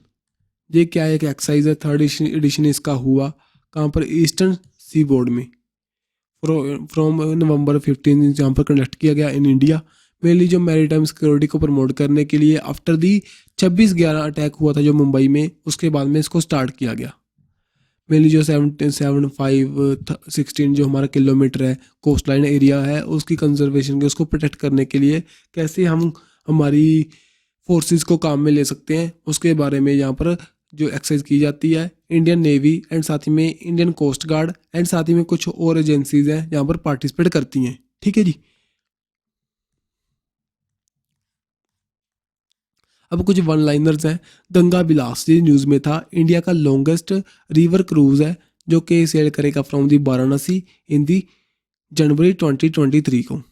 ये क्या है? एक एक्सरसाइज है, 3rd एडिशन इसका हुआ। कहाँ पर? ईस्टर्न सी बोर्ड में फ्रॉम नवंबर 15 जहाँ पर कंडक्ट किया गया इन इंडिया। मेनली जो मैरीटाइम सिक्योरिटी को प्रमोट करने के लिए आफ्टर दी 26/11 अटैक हुआ था जो मुंबई में, उसके बाद में इसको स्टार्ट किया गया। मेनली जो 7516 जो हमारा किलोमीटर है कोस्ट लाइन एरिया है, उसकी कंजर्वेशन के, उसको प्रोटेक्ट करने के लिए कैसे हम हमारी फोर्सेस को काम में ले सकते हैं उसके बारे में यहाँ पर जो एक्सरसाइज की जाती है। इंडियन नेवी एंड साथ ही में इंडियन कोस्ट गार्ड एंड साथ ही में कुछ और एजेंसीज हैं जहाँ पर पार्टिसिपेट करती हैं। ठीक है जी, अब कुछ वन लाइनर्स हैं। गंगा बिलास ये न्यूज़ में था, इंडिया का लॉन्गेस्ट रिवर क्रूज है जो कि सेल करेगा फ्रॉम दी वाराणसी इन दी जनवरी 2023 को।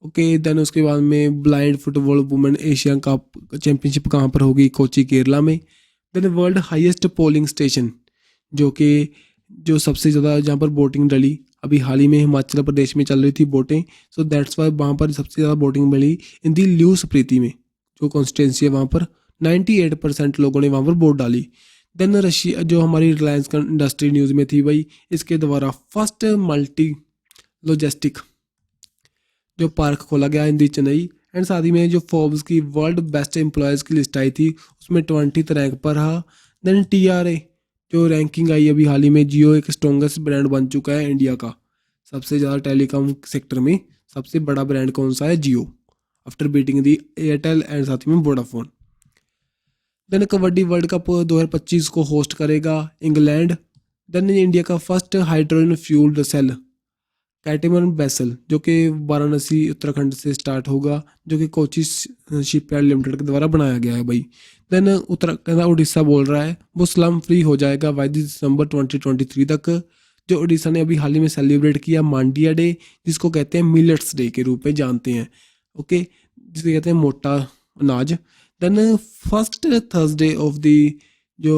ओके, देन उसके बाद में blind football women Asia cup championship कहाँ पर होगी? कोची, केरला में। Then world highest polling station, जो कि जो सबसे ज़्यादा जहाँ पर बोटिंग डली, अभी हाल ही में हिमाचल प्रदेश में चल रही थी बोटिंग, सो दैट्स वाई वहाँ पर सबसे ज़्यादा बोटिंग मिली इन दी ल्यू स्प्रीति में, जो कॉन्स्टिट्यूंसी है वहाँ पर 98% लोगों ने वहाँ पर वोट डाली। देन रशिया जो हमारी रिलायंस इंडस्ट्री न्यूज़ में थी भाई, इसके द्वारा फर्स्ट मल्टी लॉजिस्टिक जो पार्क खोला गया इन दी चेन्नई एंड साथ ही में जो फोर्ब्स की वर्ल्ड बेस्ट एम्प्लॉयज़ की लिस्ट आई थी उसमें 20th रैंक पर रहा। देन TRA जो रैंकिंग आई अभी हाल ही में, जियो एक स्ट्रॉन्गेस्ट ब्रांड बन चुका है इंडिया का। सबसे ज़्यादा टेलीकॉम सेक्टर में सबसे बड़ा ब्रांड कौन सा है? Jio, after beating the Airtel and साथ ही में Vodafone. Then kabaddi world cup 2025 को होस्ट करेगा इंग्लैंड। देन इंडिया का first hydrogen fuelled cell catamaran vessel जो कि वाराणसी उत्तराखंड से स्टार्ट होगा, जो कि कोची शिपयार्ड लिमिटेड के द्वारा बनाया गया है भाई। देन उत्तराखंड उड़ीसा बोल रहा है वो स्लम फ्री हो जाएगा बाई दिसंबर 2023 तक। जो उड़ीसा ने अभी हाल ही में सेलिब्रेट किया मांडिया डे, जिसको कहते हैं मिलेट्स डे के रूप में जानते हैं, ओके, जिसे कहते हैं मोटा अनाज। Then first Thursday of the जो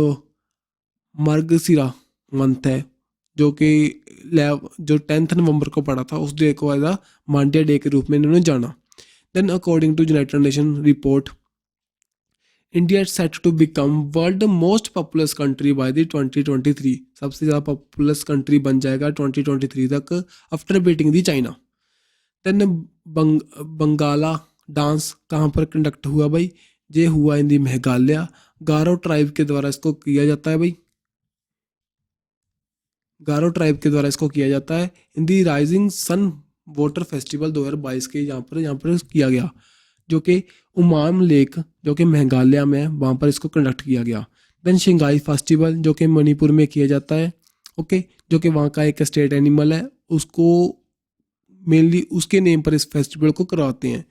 मार्गशिरा मंथ है, जो कि जो 10th नवंबर को पड़ा था, उस डे को एज अ मांडिया डे के रूप में इन्होंने जाना। Then according to united nation report, India is set to become world most populous country by the 2023। सबसे ज़्यादा पॉपुलस कंट्री बन जाएगा 2023 तक, after beating the China. Then Bangala dance कहाँ पर कंडक्ट हुआ भाई? ये हुआ इन दी मेघालय, गारो ट्राइब के द्वारा इसको किया जाता है भाई, गारो ट्राइब के द्वारा इसको किया जाता है। इन दी राइजिंग सन वाटर फेस्टिवल 2022 के यहाँ पर किया गया, जो कि उमाम लेक जो कि मेघालय में है, वहाँ पर इसको कंडक्ट किया गया। देन शिंगाई फेस्टिवल जो कि मणिपुर में किया जाता है, ओके, जो कि वहाँ का एक स्टेट एनिमल है, उसको मेनली उसके नेम पर इस फेस्टिवल को करवाते हैं।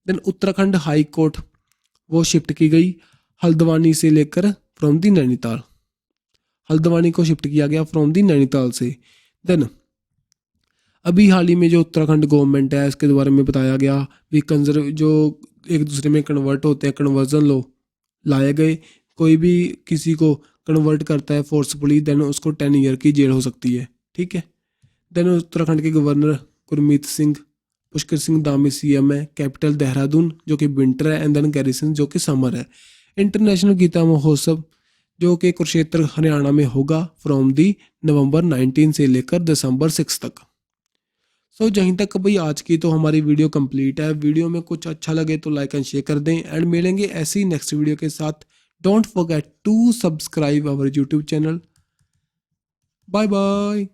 देन उत्तराखंड हाई कोर्ट वो शिफ्ट की गई हल्द्वानी से लेकर फ्रॉम दी नैनीताल, हल्द्वानी को शिफ्ट किया गया फ्रॉम दी नैनीताल से। देन अभी हाल ही में जो उत्तराखंड गवर्नमेंट है इसके बारे में बताया गया भी कंजर्व जो एक दूसरे में कन्वर्ट होते हैं, कन्वर्जन लो लाए गए। कोई भी किसी को कन्वर्ट करता है फोर्सफुली, देन उसको 10 ईयर की जेल हो सकती है, ठीक है। देन उत्तराखंड के गवर्नर गुरमीत सिंह, पुष्कर सिंह धामी CM है, कैपिटल देहरादून जो कि विंटर है, एंड देन गैरिसन जो कि समर है। इंटरनेशनल गीता महोत्सव जो कि कुरुक्षेत्र हरियाणा में होगा फ्रॉम दी नवंबर 19 से लेकर दिसंबर 6 तक। सो जहीं तक भाई आज की तो हमारी वीडियो कंप्लीट है। वीडियो में कुछ अच्छा लगे तो लाइक एंड शेयर कर दें, एंड मिलेंगे ऐसी नेक्स्ट वीडियो के साथ। Don't forget to subscribe our YouTube channel. Bye bye.